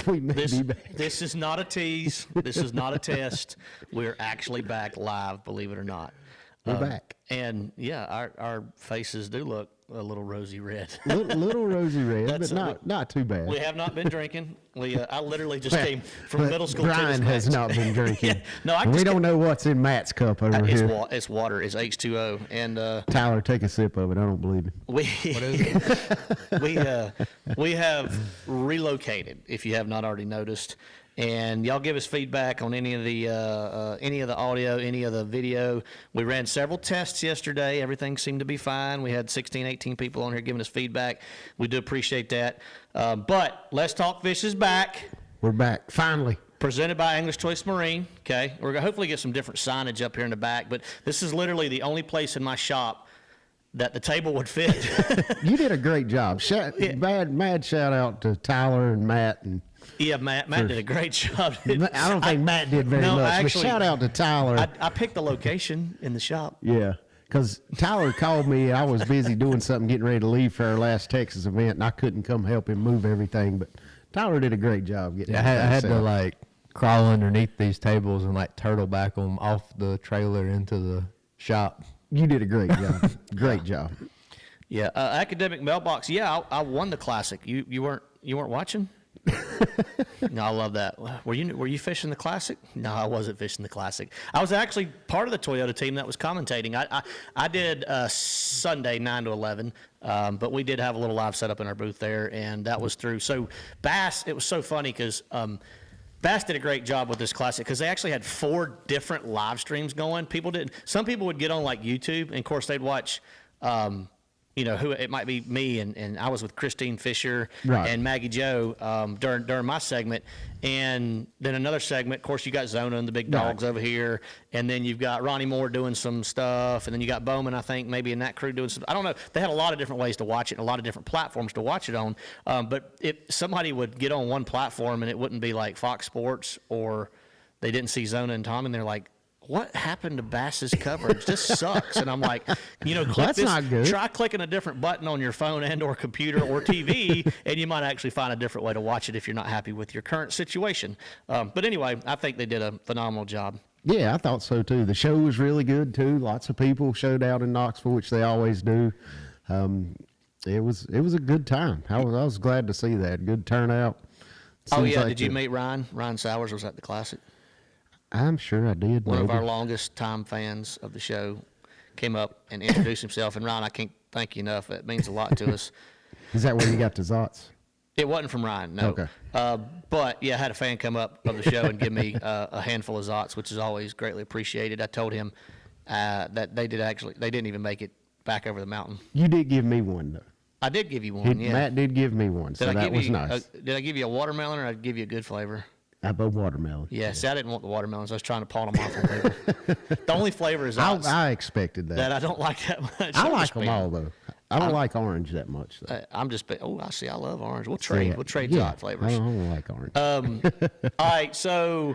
We may be back. This is not a tease. This is not a test. We're actually back live, believe it or not. We're back. And yeah, our faces do look a little rosy red. little rosy red, but not too bad. We have not been drinking. I literally just came from middle school. Brian has not been drinking. No, we don't know what's in Matt's cup over here. It's water. It's H2O. And Tyler, take a sip of it. I don't believe it. What is it? we have relocated. If you have not already noticed. And y'all give us feedback on any of the audio, any of the video. We ran several tests yesterday. Everything seemed to be fine. We had 16, 18 people on here giving us feedback. We do appreciate that. But Let's Talk Fish is back. We're back, finally. Presented by English Choice Marine. Okay, we're gonna hopefully get some different signage up here in the back. But this is literally the only place in my shop that the table would fit. You did a great job. Mad shout out to Tyler and Matt and. Yeah, Matt did a great job. I don't think Matt did very much, actually, but shout out to Tyler. I picked the location in the shop. Yeah, because Tyler called me. I was busy doing something, getting ready to leave for our last Texas event, and I couldn't come help him move everything. But Tyler did a great job getting. Yeah, I had to crawl underneath these tables and turtle back them off the trailer into the shop. You did a great job. Great job. Yeah, academic mailbox. Yeah, I won the classic. You weren't watching? No, I love that. Were you fishing the classic? No, I wasn't fishing the classic. I was actually part of the Toyota team that was commentating. I did Sunday 9 to 11, but we did have a little live setup in our booth there, and that was through. So Bass, it was so funny because Bass did a great job with this classic because they actually had 4 different live streams going. Some people would get on YouTube, and of course they'd watch. Who it might be me and I was with Christine Fisher and Maggie Joe during my segment, and then another segment. Of course, you got Zona and the big dogs over here, and then you've got Ronnie Moore doing some stuff, and then you got Bowman, I think, maybe in that crew doing some. I don't know. They had a lot of different ways to watch it, and a lot of different platforms to watch it on. But if somebody would get on one platform and it wouldn't be like Fox Sports, or they didn't see Zona and Tom, and they're like, what happened to Bass's coverage? This sucks. And I'm like, click that's this. Not good. Try clicking a different button on your phone and or computer or TV, and you might actually find a different way to watch it if you're not happy with your current situation. But anyway, I think they did a phenomenal job. Yeah, I thought so too. The show was really good too. Lots of people showed out in Knoxville, which they always do. It was a good time. I was glad to see that. Good turnout. Did you meet Ryan? Ryan Sowers was at the Classic. I'm sure I did. One of our longest time fans of the show came up and introduced himself. And Ryan, I can't thank you enough. It means a lot to us. Is that where you got the Zots? It wasn't from Ryan, no. Okay. But yeah, I had a fan come up of the show and give me a handful of Zots, which is always greatly appreciated. I told him that they didn't even make it back over the mountain. You did give me one though. I did give you one. Yeah. Matt did give me one, so that was nice. Did I give you a watermelon, or did I give you a good flavor? How about watermelon? Yeah, see, I didn't want the watermelons. I was trying to pawn them off on people. The only flavor is I expected that. That I don't like that much. I like them all, though. I don't like orange that much, though. I see. I love orange. We'll trade hot flavors. I don't like orange. All right, so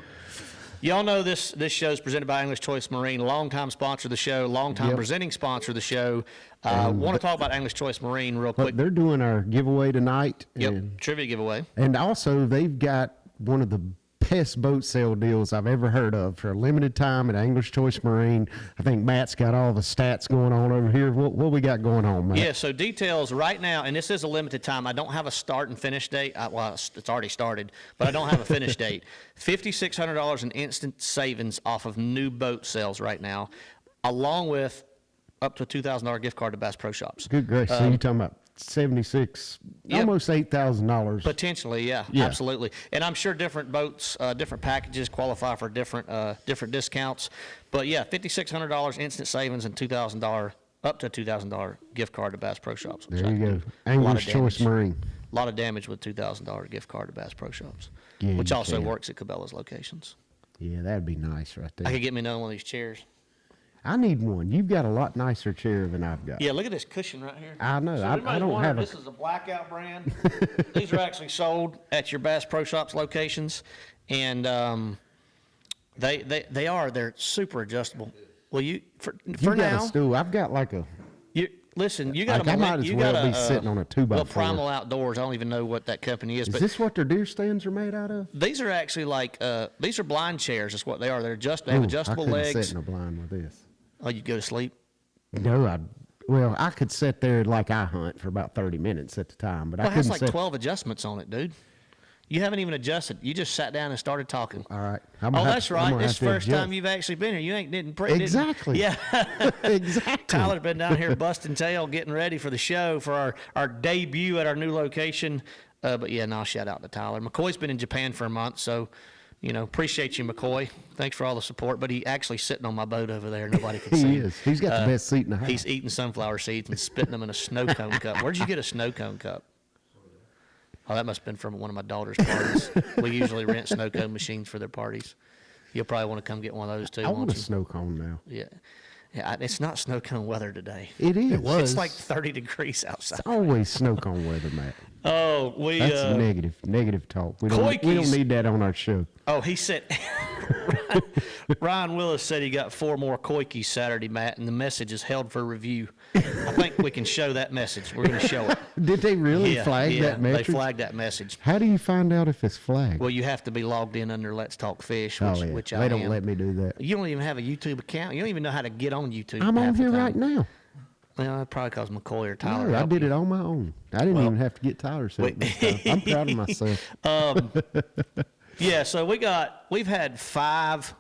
y'all know this show is presented by English Choice Marine, longtime sponsor of the show, longtime presenting sponsor of the show. Want to talk about English Choice Marine real quick. They're doing our giveaway tonight. Yep, trivia giveaway. And also, they've got one of the best boat sale deals I've ever heard of for a limited time at English Choice Marine. I think Matt's got all the stats going on over here. What we got going on, Matt? Yeah, so details right now, and this is a limited time. I don't have a start and finish date. It's already started, but I don't have a finish date. $5,600 in instant savings off of new boat sales right now, along with up to a $2,000 gift card to Bass Pro Shops. Good grace. So you're talking about 76, almost $8,000 potentially. Yeah, absolutely. And I'm sure different boats, different packages qualify for different discounts. But yeah, $5,600 instant savings and up to $2,000 gift card to Bass Pro Shops. There you go. English Choice Marine. A lot of damage with $2,000 gift card to Bass Pro Shops, yeah, which also works at Cabela's locations. Yeah, that'd be nice right there. I could get me another one of these chairs. I need one. You've got a lot nicer chair than I've got. Yeah, look at this cushion right here. I know. So I don't have This is a Blackout brand. These are actually sold at your Bass Pro Shops locations, and they're super adjustable. Well, for now, got a stool. I've got like listen, you got Like, I might as well be sitting on a 2x4. Well, Primal Outdoors. I don't even know what that company is. Is but this what their deer stands are made out of? these are actually like these are blind chairs. Is what they are. They have Ooh, adjustable I couldn't legs. sit in a blind with this. Oh, you go to sleep. No, well, I could sit there like I hunt for about 30 minutes at the time, but Well, I it has couldn't like sit. 12 adjustments on it, dude. You haven't even adjusted. You just sat down and started talking. All right. Oh, that's right. This is the first time you've actually been here. You ain't didn't Exactly. Yeah. Exactly. Tyler's been down here busting tail, getting ready for the show for our debut at our new location. But yeah, no, shout out to Tyler. McCoy's been in Japan for a month, so appreciate you, McCoy. Thanks for all the support. But he actually sitting on my boat over there. Nobody can see He him. is. He's got the best seat in the house. He's eating sunflower seeds and spitting them in a snow cone cup. Where'd you get a snow cone cup? Oh, that must have been from one of my daughter's parties. We usually rent snow cone machines for their parties. You'll probably want to come get one of those too, I want won't a you? snow cone now. Yeah. It's not snow cone weather today. It is. It's like 30 degrees outside. It's always snow cone weather, Matt. Oh, That's negative talk. We don't need that on our show. Oh, he said Ryan Willis said he got 4 more koikis Saturday, Matt, and the message is held for review. I think we can show that message. We're going to show it. Did they really flag that they message? flagged that message. How do you find out if it's flagged? Well, you have to be logged in under Let's Talk Fish, which I they am. don't let me do that. You don't even have a YouTube account. You don't even know how to get on YouTube. I'm on half the here time. right now. Well, probably because McCoy or Tyler. No, I helped did you. it on my own. I didn't even have to get Tyler set this time. I'm proud of myself. Yeah, so we've had 5.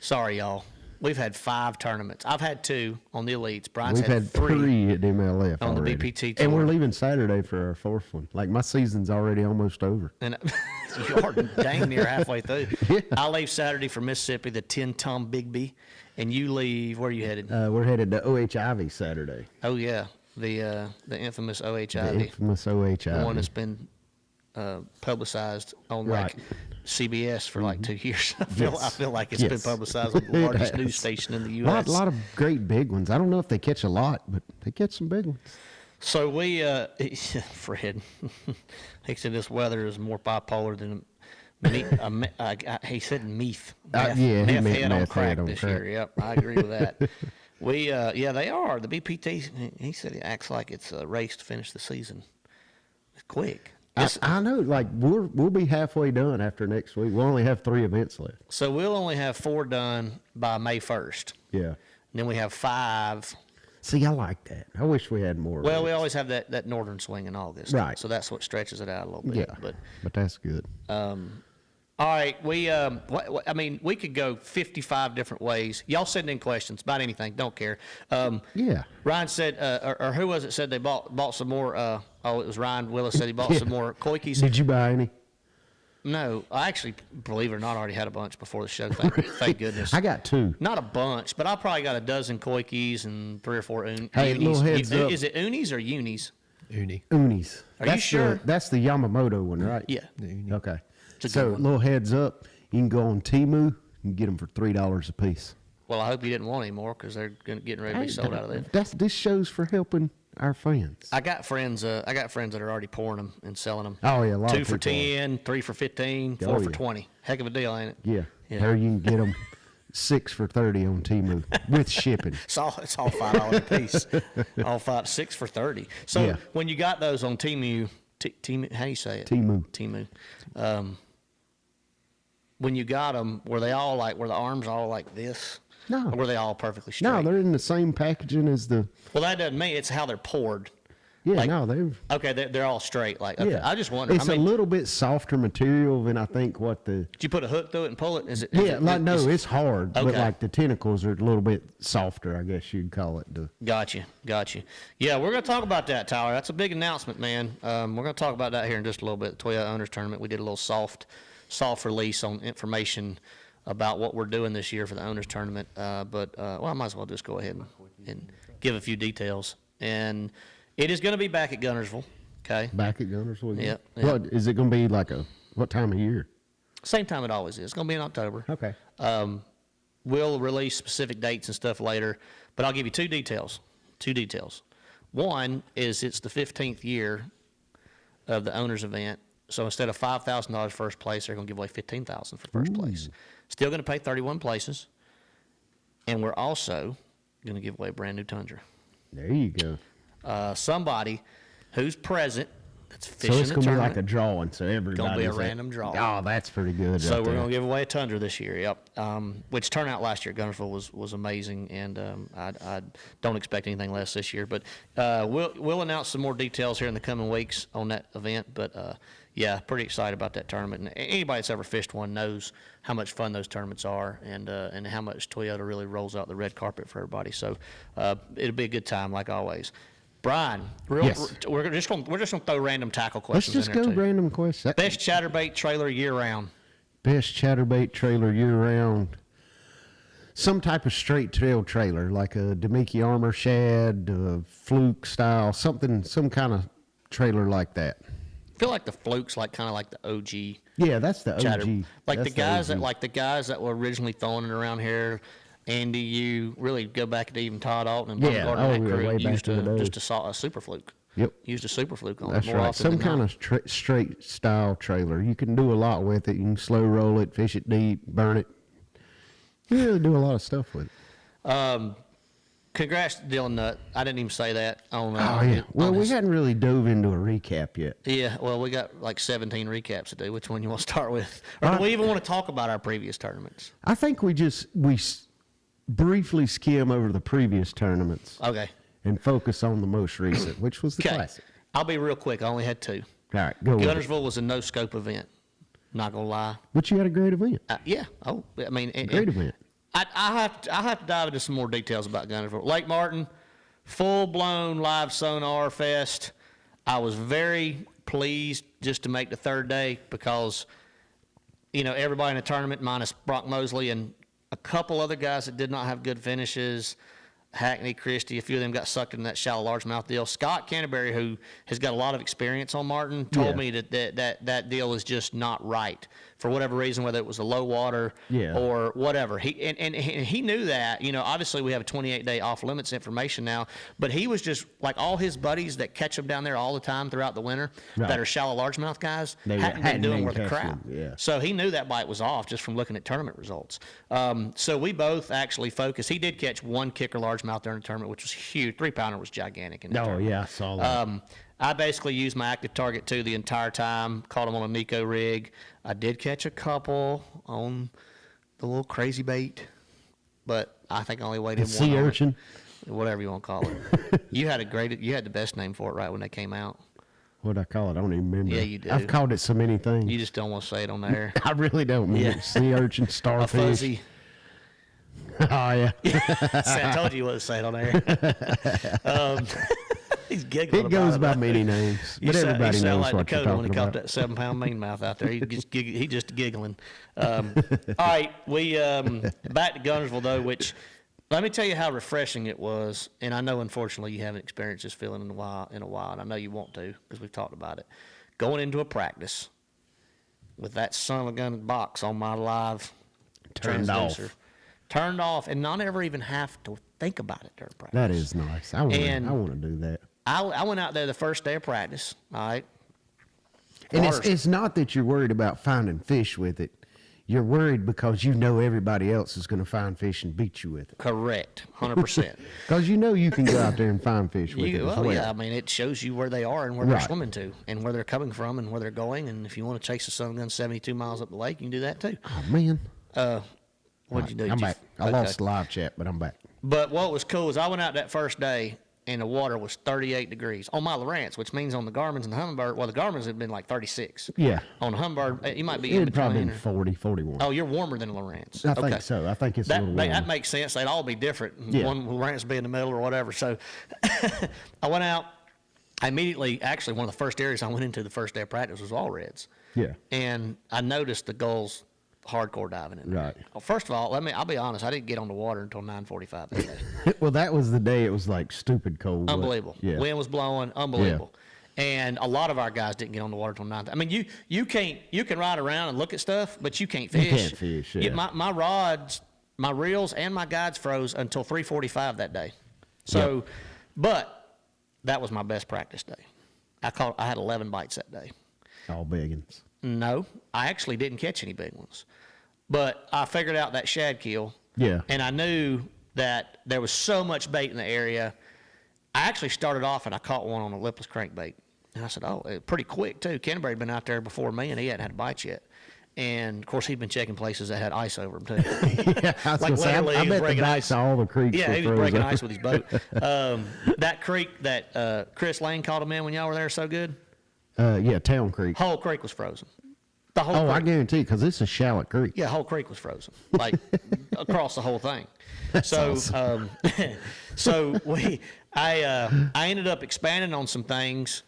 Sorry, y'all. We've had 5 tournaments. I've had 2 on the elites. Brian's We've had 3 at MLF on already. the BPT And we're tour. leaving Saturday for our 4th one. Like, my season's already almost over. And you are dang near halfway through. Yeah. I leave Saturday for Mississippi, the 10 Tom Bigby, and you leave. Where are you headed? We're headed to OH Ivy Saturday. Oh yeah, the infamous OH The Ivy, infamous OH Ivy. the one that's been publicized on like Right. CBS for like 2 years. I Yes. feel like it's been Yes. publicized on the It largest has. news station in the A U.S. lot of great big ones. I don't know if they catch a lot, but they catch some big ones. So we, Fred, he said this weather is more bipolar than he said meth. Yeah, he meth meant head on meth crack head on this crack. year. Yep, I agree with that. We, they are. The BPT, he said it acts like it's a race to finish the season. It's quick. I know. Like, we'll be halfway done after next week. We'll only have 3 events left. So we'll only have 4 done by May 1st. Yeah. And then we have 5. See, I like that. I wish we had more. Well, we events. always have that northern swing in August. Right. So that's what stretches it out a little bit. Yeah. But that's good. All right, we could go 55 different ways. Y'all send in questions about anything. Don't care. Yeah. Ryan said, or who was it said they bought some more? It was Ryan Willis said he bought some more koikis. Did you buy any? No, I actually, believe it or not, already had a bunch before the show. Thank goodness. I got 2. Not a bunch, but I probably got a dozen koikis and 3 or 4 unis. Hey, little heads up. Is it unis or unis? Uni. Unis. Are you sure? That's the Yamamoto one, right? Yeah. Okay. It's a So, good one. little heads up. You can go on Temu and get them for $3 a piece. Well, I hope you didn't want any more because they're getting ready to be sold out of there. This show's for helping our fans. I got friends that are already pouring them and selling them. Oh, yeah, a lot 2 of for people are. 10, 3 for 15, 4 Oh, for yeah. 20. Heck of a deal, ain't it? Yeah. Yeah. There you can get them 6 for $30 on Temu with shipping. It's all $5 a piece. All 6 for 30. So Yeah. when you got those on Temu, how do you say it? Temu. When you got them, were the arms all like this? No. Or were they all perfectly straight? No, they're in the same packaging as the. Well, that doesn't mean it's how they're poured. Yeah, Like- no, they're. Okay, they're all straight. Like, okay. Yeah. I just wondered. It's a little bit softer material than I think what the. Did you put a hook through it and pull it? Is it? Yeah, like no, it's hard, but Okay. like the tentacles are a little bit softer, I guess you'd call it. Gotcha. Yeah, we're going to talk about that, Tyler. That's a big announcement, man. We're going to talk about that here in just a little bit. The Toyota Owners Tournament, we did a little soft release on information about what we're doing this year for the Owners Tournament. But I might as well just go ahead and give a few details. And it is going to be back at Gunnersville, okay? Back at Gunnersville. again? Yep. What is it going to be like what time of year? Same time it always is. It's going to be in October. Okay. We'll release specific dates and stuff later, but I'll give you 2 details. 2 details. One is it's the 15th year of the owners event. So instead of $5,000 first place, they're going to give away $15,000 for first place. Still going to pay 31 places. And we're also going to give away a brand new Tundra. There you go. somebody who's present that's So fishing it's the going to be tournament. like a drawing. So everybody. Gonna be a random draw. Oh, that's pretty good. So right we're there. going to give away a Tundra this year. Yep. Which turnout last year at Gunnersville was amazing, and I don't expect anything less this year. But we'll announce some more details here in the coming weeks on that event. But yeah, pretty excited about that tournament. And anybody that's ever fished one knows how much fun those tournaments are, and how much Toyota really rolls out the red carpet for everybody. So it'll be a good time, like always. Brian, Yes. we're just gonna throw random tackle Let's questions just in there go too. random questions. Best chatterbait trailer year round. Best chatterbait trailer year round. Some type of straight tail trailer, like a Demiki Armor Shad, Fluke style, some kind of trailer like that. I feel like the Fluke's kind of like the OG Yeah, that's the OG. chatter. Like That's the guys OG. the guys that were originally throwing it around here. Andy, you really go back to even Todd Alton and Bubba Yeah, Gardner and oh, that yeah, crew way back used in the day. just a super fluke. Yep. Used a super fluke on That's it more right. often Some than kind not. of straight style trailer. You can do a lot with it. You can slow roll it, fish it deep, burn it. You can really do a lot of stuff with it. Congrats to Dylan Nutt. I didn't even say that on. Oh, yeah. Well, we hadn't really dove into a recap yet. Yeah, well, we got like 17 recaps to do. Which one you want to start with? Or do we even want to talk about our previous tournaments? I think we briefly skim over the previous tournaments Okay. and focus on the most recent, which was the Okay. Classic. I'll be real quick. I only had 2. All right, go with it. Gunnersville was a no-scope event. Not going to lie. But you had a great event. Yeah. Oh, I mean, Great event. I have to dive into some more details about Gunnersville. Lake Martin, full-blown live sonar fest. I was very pleased just to make the third day because, everybody in the tournament minus Brock Mosley and a couple other guys that did not have good finishes. Hackney, Christie, a few of them got sucked in that shallow largemouth deal. Scott Canterbury, who has got a lot of experience on Martin, told me that deal is just not right for whatever reason, whether it was a low water or whatever. He knew that. Obviously we have a 28-day off limits information now, but he was just like all his buddies that catch them down there all the time throughout the winter that are shallow largemouth guys hadn't been doing worth a crap. Yeah. So he knew that bite was off just from looking at tournament results. So we both actually focused. He did catch one kicker largemouth during the tournament, which was huge. 3-pounder was gigantic in the tournament. Yeah, I saw that. I basically used my active target 2 the entire time, caught them on a Nico rig. I did catch a couple on the little crazy bait, but I think I only weighed in one. Sea urchin? Whatever you want to call it. You had the best name for it right when they came out. What'd I call it? I don't even remember. Yeah, you do. I've called it so many things. You just don't want to say it on the air. I really don't. Yeah. Sea urchin, A starfish. fuzzy. Oh, yeah. I told you what to say it on there. He's giggling. It goes about by many names, but You everybody sound knows like what you're Dakota when he talking caught about. that 7-pound mean mouth out there. He just giggling. All right, we back to Gunnersville though, which let me tell you how refreshing it was. And I know unfortunately you haven't experienced this feeling in a while, and I know you want to because we've talked about it. Going into a practice with that son of a gun box on my live Turned off. transducer, turned off, and not ever even have to think about it during practice. That is nice. I want to do that. I went out there the first day of practice. All right. And Water's- it's not that you're worried about finding fish with it. You're worried because you know everybody else is going to find fish and beat you with it. Correct, 100%. Because you know you can go out there and find fish with it as well. Yeah, I mean, it shows you where they are and where they're Right. swimming to and where they're coming from and where they're going. And if you want to chase a sun gun 72 miles up the lake, you can do that too. Oh, man. What'd you do? I'm Did you- back. I lost the live chat, but I'm back. But what was cool is I went out that first day and the water was 38 degrees on my Lowrance, which means on the Garmin's and the Humminbird, well, the Garmin's had been like 36. Yeah. On the Humminbird, you might be in It'd probably between. been 40, 41. Oh, you're warmer than a Lowrance. I think so. I think it's a little warmer. That makes sense. They'd all be different. Yeah. One Lowrance be in the middle or whatever. So I went out. I immediately, actually, one of the first areas I went into the first day of practice was all reds. Yeah. And I noticed the gulls hardcore diving in there. Right. Well, first of all, I'll be honest. I didn't get on the water until 9:45 that day. Well, that was the day it was like stupid cold. Unbelievable. Yeah. Wind was blowing. Unbelievable. And a lot of our guys didn't get on the water until 9. I mean, you can ride around and look at stuff, but you can't fish. You can't fish, yeah. My rods, my reels, and my guides froze until 3:45 that day. So, but that was my best practice day. I had 11 bites that day. All biggins. No, I actually didn't catch any big ones, but I figured out that shad kill. Yeah. And I knew that there was so much bait in the area. I actually started off and I caught one on a lipless crankbait. And I said, oh, pretty quick too. Canterbury had been out there before me and he hadn't had a bite yet. And of course, he'd been checking places that had ice over them too. Yeah, I was like gonna say, literally, I he was bet the breaking dikes ice. all the creeks. Yeah, were he was frozen. breaking ice with his boat. That creek that Chris Lane caught him in when y'all were there so good, Yeah, Town Creek. whole creek was frozen. The whole Oh, creek. I guarantee, because it's a shallow creek. Yeah, whole creek was frozen, like across the whole thing. So, so I ended up expanding on some things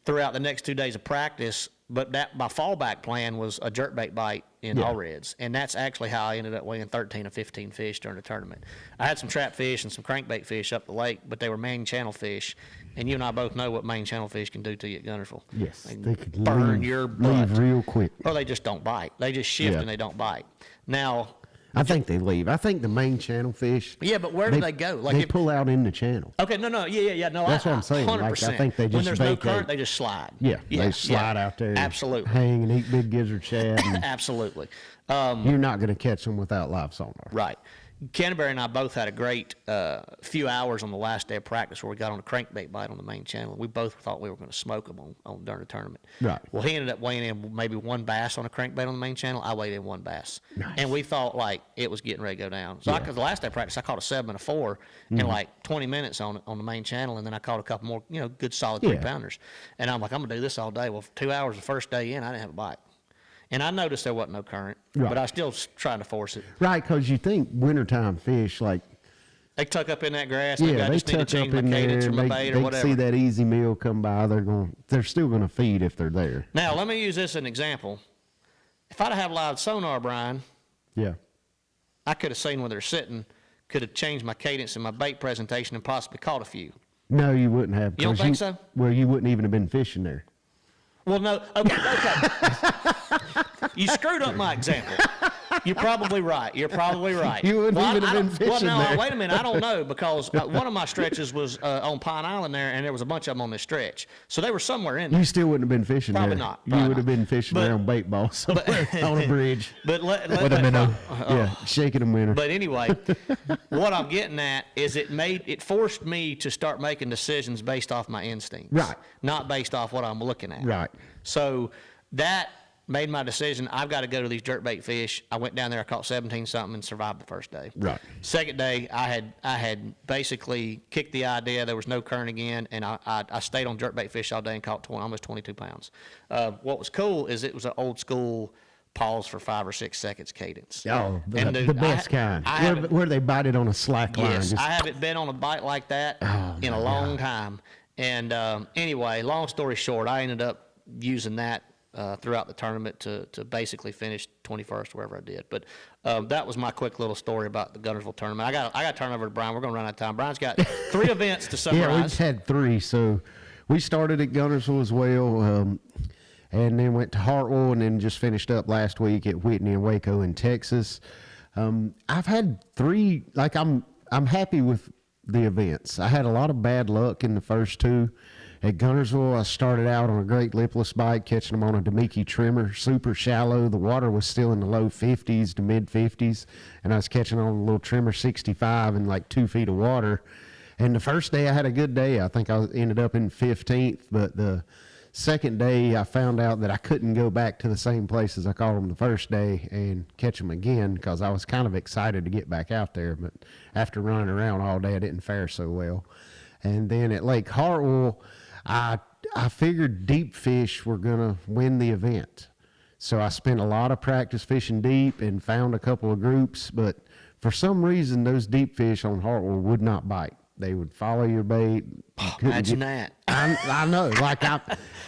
throughout the next 2 days of practice. But my fallback plan was a jerkbait bite in all reds, and that's actually how I ended up weighing 13 or 15 fish during the tournament. I had some trap fish and some crankbait fish up the lake, but they were main channel fish, and you and I both know what main channel fish can do to you at Guntersville. Yes, they they could burn leave, your butt, leave real quick. or they just don't bite. They just shift Yeah. and they don't bite. Now. I think they leave. I think the main channel fish. Yeah, but where do they go? Like they if- pull out in the channel. Okay, no, yeah. No, That's what I'm saying. Like, I 100%. think they when just there's no vacate. current, they just slide. Yeah, they slide out there, Absolutely, hang and eat big gizzard shad. And absolutely. you're not going to catch them without live sonar. Right. Canterbury and I both had a great few hours on the last day of practice where we got on a crankbait bite on the main channel. We both thought we were going to smoke them on during the tournament. Right. Well, he ended up weighing in maybe one bass on a crankbait on the main channel. I weighed in one bass. Nice. And we thought like it was getting ready to go down. So the last day of practice, I caught a 7 and a 4 in like 20 minutes on the main channel, and then I caught a couple more, good solid 3-pounders. And I'm like, I'm gonna do this all day. Well, 2 hours the first day in, I didn't have a bite. And I noticed there wasn't no current, Right. but I still was trying to force it. Right, because you think wintertime fish, like, They tuck up in that grass. Maybe yeah, I they just need to tuck up change my in there. cadence or my They, bait or they whatever. see that easy meal come by. They're still going to feed if they're there. Now, let me use this as an example. If I'd have live sonar, Brian, Yeah. I could have seen where they're sitting, could have changed my cadence and my bait presentation and possibly caught a few. No, you wouldn't have. You don't 'cause think so? Well, you wouldn't even have been fishing there. Well, no. Okay. You screwed up my example. You're probably right. You wouldn't Well, even have been well, fishing no, there. wait a minute. I don't know because one of my stretches was on Pine Island there, and there was a bunch of them on this stretch. So they were somewhere in there. You still wouldn't have been fishing Probably there. not, You probably would have not. been fishing But- there on bait balls somewhere on a bridge. But With a minnow. Yeah, shaking them winter. But anyway, what I'm getting at is it forced me to start making decisions based off my instincts. Right. Not based off what I'm looking at. Right. So that made my decision. I've got to go to these jerkbait fish. I went down there, I caught 17 something and survived the first day. Right. Second day, I had basically kicked the idea. There was no current again, and I stayed on jerkbait fish all day and caught almost 22 pounds. What was cool is it was an old school pause for 5 or 6 seconds cadence. Oh, And the best kind. Where they bite it on a slack line. Yes, Just- I haven't been on a bite like that in a long time. And anyway, long story short, I ended up using that throughout the tournament to basically finish 21st, wherever I did. But that was my quick little story about the Guntersville tournament. I got to turn over to Brian. We're going to run out of time. Brian's got 3 events to Yeah, summarize. we've had 3. So we started at Guntersville as well, and then went to Hartwell, and then just finished up last week at Whitney and Waco in Texas. I've had 3. Like I'm happy with the events. I had a lot of bad luck in the first 2. At Guntersville, I started out on a great lipless bite, catching them on a Demiki trimmer, super shallow. The water was still in the low 50s to mid 50s, and I was catching on a little trimmer 65 in like 2 feet of water. And the first day I had a good day. I think I ended up in 15th, but the second day I found out that I couldn't go back to the same places I caught them the first day and catch them again because I was kind of excited to get back out there. But after running around all day, I didn't fare so well. And then at Lake Hartwell, I figured deep fish were going to win the event. So I spent a lot of practice fishing deep and found a couple of groups, but for some reason, those deep fish on Hartwell would not bite. They would follow your bait. You couldn't Imagine get- that. I know. Like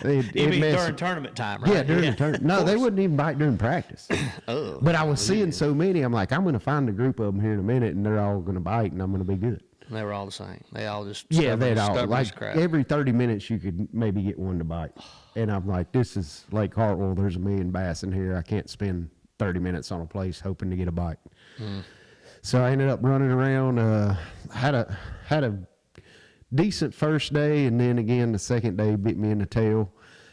You mean messed- during tournament time, right? yeah, during the tournament. No, they wouldn't even bite during practice. Oh. But I was seeing so many, I'm like, I'm going to find a group of them here in a minute, and they're all going to bite, and I'm going to be good. They were all the same. They all just Yeah, they'd all stubborn as like crap. every 30 minutes you could maybe get one to bite, and I'm like, this is Lake Hartwell. There's a million bass in here. I can't spend 30 minutes on a place hoping to get a bite. So I ended up running around. Had a decent first day, and then again the second day bit me in the tail.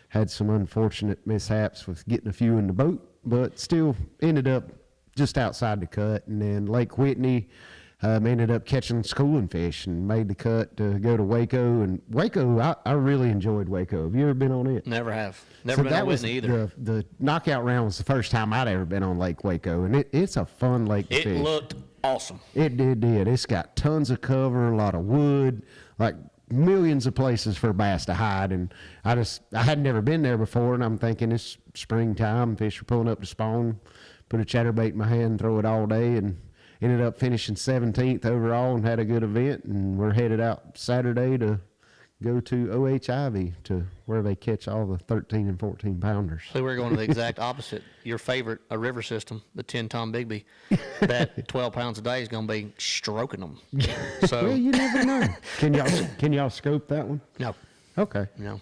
Had some unfortunate mishaps with getting a few in the boat, but still ended up just outside the cut. And then Lake Whitney, Ended up catching schooling fish and made the cut to go to Waco. And Waco, I really enjoyed Waco. Have you ever been on it? Never have. Never been on Whitney either. The knockout round was the first time I'd ever been on Lake Waco, and it's a fun lake to fish. It looked awesome. It did. It's got tons of cover, a lot of wood, like millions of places for bass to hide. And I had never been there before, and I'm thinking it's springtime, fish are pulling up to spawn, put a chatterbait in my hand, throw it all day, and ended up finishing 17th overall and had a good event. And we're headed out Saturday to go to OHIV to where they catch all the 13 and 14 pounders. So we're going to the exact opposite. Your favorite, a river system, the 10-ton Bigby, that 12 pounds a day is going to be stroking them. So Well, you never know. Can y'all scope that one? no, Okay. no.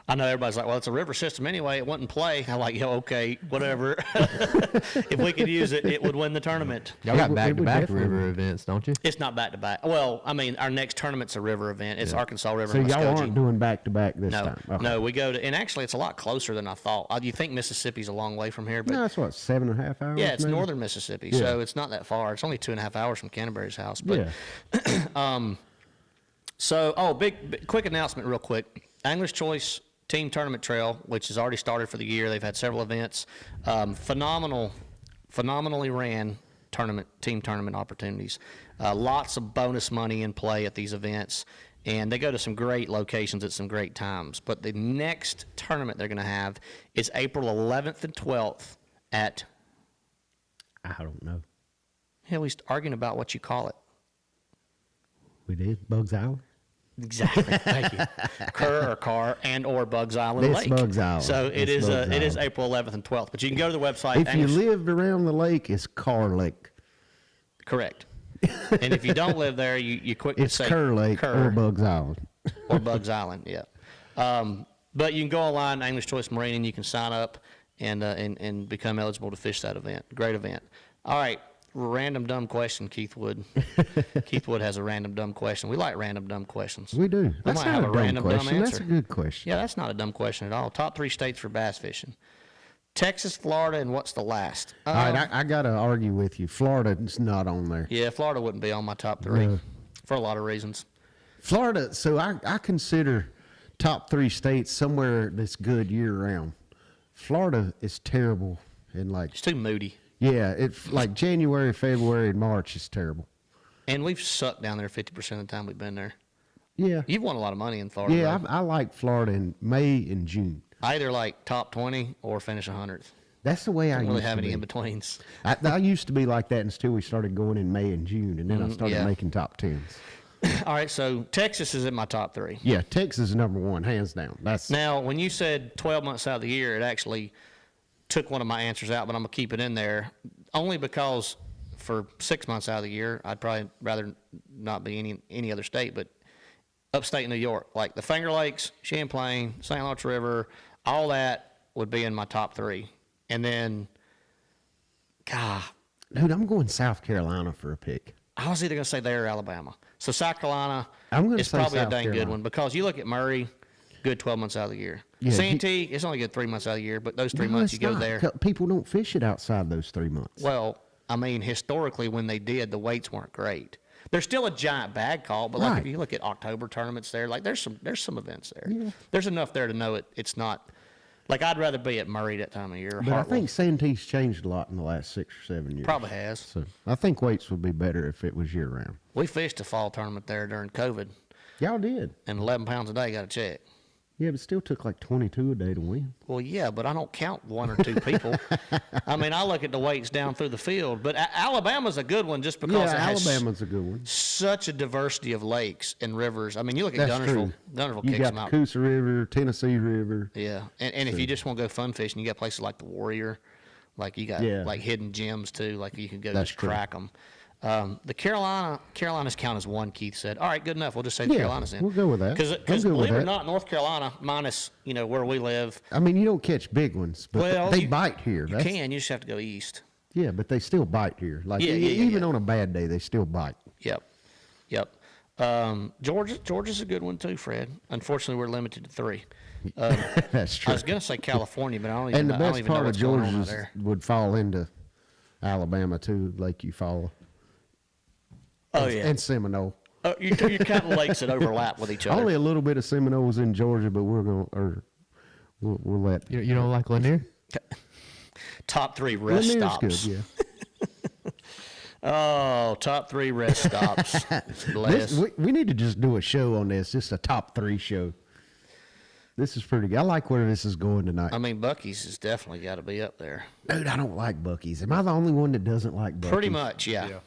I know everybody's like, well, it's a river system anyway. It wouldn't play. I'm like, yeah, okay, whatever. If we could use it, it would win the tournament. Y'all got It would back-to-back definitely- river events, don't you? It's not back-to-back. Well, I mean, our next tournament's a river event. It's Arkansas River. So and y'all Muskogee. aren't doing back-to-back this No, time? Okay. no, we go to, and actually it's a lot closer than I thought. You think Mississippi's a long way from here, but No, that's what, 7.5 hours? yeah, it's maybe? northern Mississippi, Yeah. so it's not that far. It's only 2.5 hours from Canterbury's house. But Yeah. So, big quick announcement, real quick. Angler's Choice Team Tournament Trail, which has already started for the year. They've had several events. Phenomenally ran team tournament opportunities. Lots of bonus money in play at these events, and they go to some great locations at some great times. But the next tournament they're going to have is April 11th and 12th at. I don't know. Hell, we arguing about what you call it. We did? Bugs Island? Exactly. Thank you. Kerr or Carr and or Bugs Island It's Lake. Bugs Island. So it It's is Bugs it is Island. April 11th and 12th. But you can go to the website. If you live around the lake, it's Carr Lake. Correct. And if you don't live there, you quickly It's say Kerr Lake Kerr or Bugs Island. or Bugs Island. Yeah. But you can go online, English Choice Marine, and you can sign up and become eligible to fish that event. Great event. All right. Random dumb question, Keith Wood. Keith Wood has a random dumb question. We like random dumb questions. We do. We That's might not have a a dumb random dumb question. That's answer. a good question. Yeah, that's not a dumb question at all. Top 3 states for bass fishing: Texas, Florida, and what's the last? All right, I got to argue with you. Florida's not on there. Yeah, Florida wouldn't be on my top 3 No. for a lot of reasons. Florida, so I consider top 3 states somewhere that's good year round. Florida is terrible in like, It's too moody. yeah, it's like January, February, and March is terrible. And we've sucked down there 50% of the time we've been there. Yeah. You've won a lot of money in Florida. Yeah, though. I like Florida in May and June. I either like top 20 or finish 100th. That's the way I I don't really used have to any be. in betweens. I used to be like that until we started going in May and June, and then I started yeah. making top 10s. All right, so Texas is in my top 3. Yeah, Texas is number 1, hands down. That's Now, when you said 12 months out of the year, it actually took one of my answers out, but I'm going to keep it in there only because for 6 months out of the year, I'd probably rather not be any other state, but upstate New York, like the Finger Lakes, Champlain, St. Lawrence River, all that would be in my top 3. And then, God, dude, I'm going South Carolina for a pick. I was either going to say there or Alabama. So South Carolina I'm gonna is say probably South a dang good Carolina. one because you look at Murray, good 12 months out of the year. Yeah, Santee, it's only good 3 months out of the year, but those 3 No, months it's you go not. there. People don't fish it outside those 3 months. Well, I mean, historically, when they did, the weights weren't great. There's still a giant bag call, but like Right. if you look at October tournaments there, like there's some events there. Yeah. There's enough there to know it's not. Like I'd rather be at Murray that time of year. or But I Hartwell. think Santee's changed a lot in the last 6 or 7 years. Probably has. So I think weights would be better if it was year round. We fished a fall tournament there during COVID, Y'all did. and 11 pounds a day got a check. Yeah, but it still took like 22 a day to win. Well, yeah, but I don't count 1 or 2 people. I mean, I look at the weights down through the field. But Alabama's a good one just because Yeah, it has Alabama's a good one. such a diversity of lakes and rivers. I mean, you look at That's Gunnersville. true. Gunnersville You kicks got them the out. Coosa River, Tennessee River. Yeah, and if you just want to go fun fishing, you got places like the Warrior, like you got Yeah. like hidden gems too, like you can go That's just true. crack them. The Carolinas count as 1. Keith said, "All right, good enough. We'll just say the Yeah, Carolinas in." we'll go with that. Because I'm good with believe it or that. not, North Carolina minus where we live. I mean, you don't catch big ones, but Well, they you- bite here. You can. You just have to go east. Yeah, but they still bite here. Like Yeah, even yeah. on a bad day, they still bite. Yep. Georgia's a good one too, Fred. Unfortunately, we're limited to 3. That's I true. was gonna say California, but I don't even. And the I don't best even know part of what's going on out Georgia there. would fall into Alabama too, Lake Eufaula. Oh, and, yeah. and Seminole. You're counting lakes that overlap with each other. Only a little bit of Seminoles in Georgia, but we'll let. You don't like Lanier? Top 3 rest Lanier's stops. good, yeah. Oh, top 3 rest stops. Bless. We need to just do a show on this, just a top 3 show. This is pretty good. I like where this is going tonight. I mean, Buc-ee's has definitely got to be up there. Dude, I don't like Buc-ee's. Am I the only one that doesn't like Buc-ee's? Pretty much, yeah.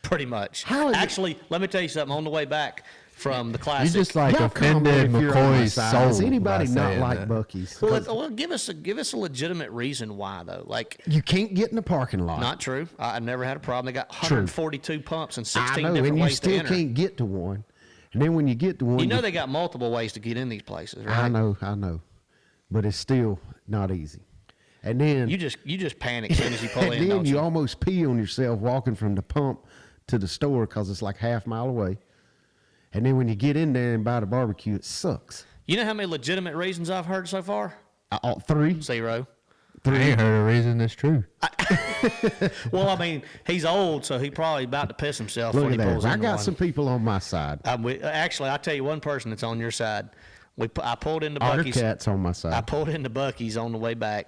Pretty much. How is it- Actually, let me tell you something. On the way back from the classic, You just like Y'all comment offended if you're on my McCoy's side. soul. Does anybody by not saying like that. Buc-ee's? well, give us a legitimate reason why though. Like, You can't get in the parking lot. not true. I've never had a problem. They got 142 pumps and 16 I know, different and you ways to still enter. can't get to one. And then when you get to one, You know they got multiple ways to get in these places, right? I know, but it's still not easy. And then You just panic as soon as you pull and in. then Don't you you? almost pee on yourself walking from the pump to the store because it's like half mile away. And then when you get in there and buy the barbecue, it sucks. You know how many legitimate reasons I've heard so far? 3. 0. I ain't heard a reason that's true. Well, I mean, he's old, so he probably about to piss himself Look when at he pulls that. I into got one. some people on my side. Actually, I'll tell you one person that's on your side. I pulled into Otter Buc-ee's. Cat's on my side. I pulled into Buc-ee's on the way back,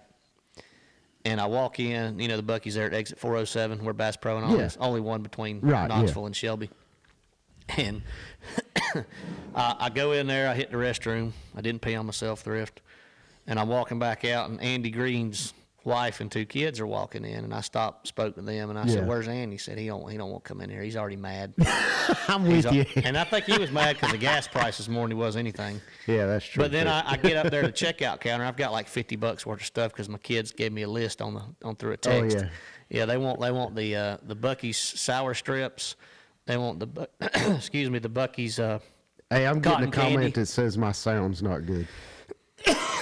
and I walk in. You know, the Buc-ee's there at exit 407 where Bass Pro and all Yeah. is. Only one between Right, Knoxville yeah. and Shelby. And I go in there. I hit the restroom. I didn't pee on myself, Thrift. And I'm walking back out, and Andy Green's wife and 2 kids are walking in, and I stopped, spoke to them, and I Yeah. said, "Where's Andy?" He said, "He don't want to come in here. He's already mad." I'm He's with you. And I think he was mad because the gas price is more than he was anything. Yeah, that's true. But then too. I get up there to the checkout counter. I've got like $50 worth of stuff because my kids gave me a list on through a text. yeah. Yeah, they want the Buc-ee's sour strips. They want the excuse me, the Buc-ee's Hey, I'm getting cotton a comment candy. that says my sound's not good.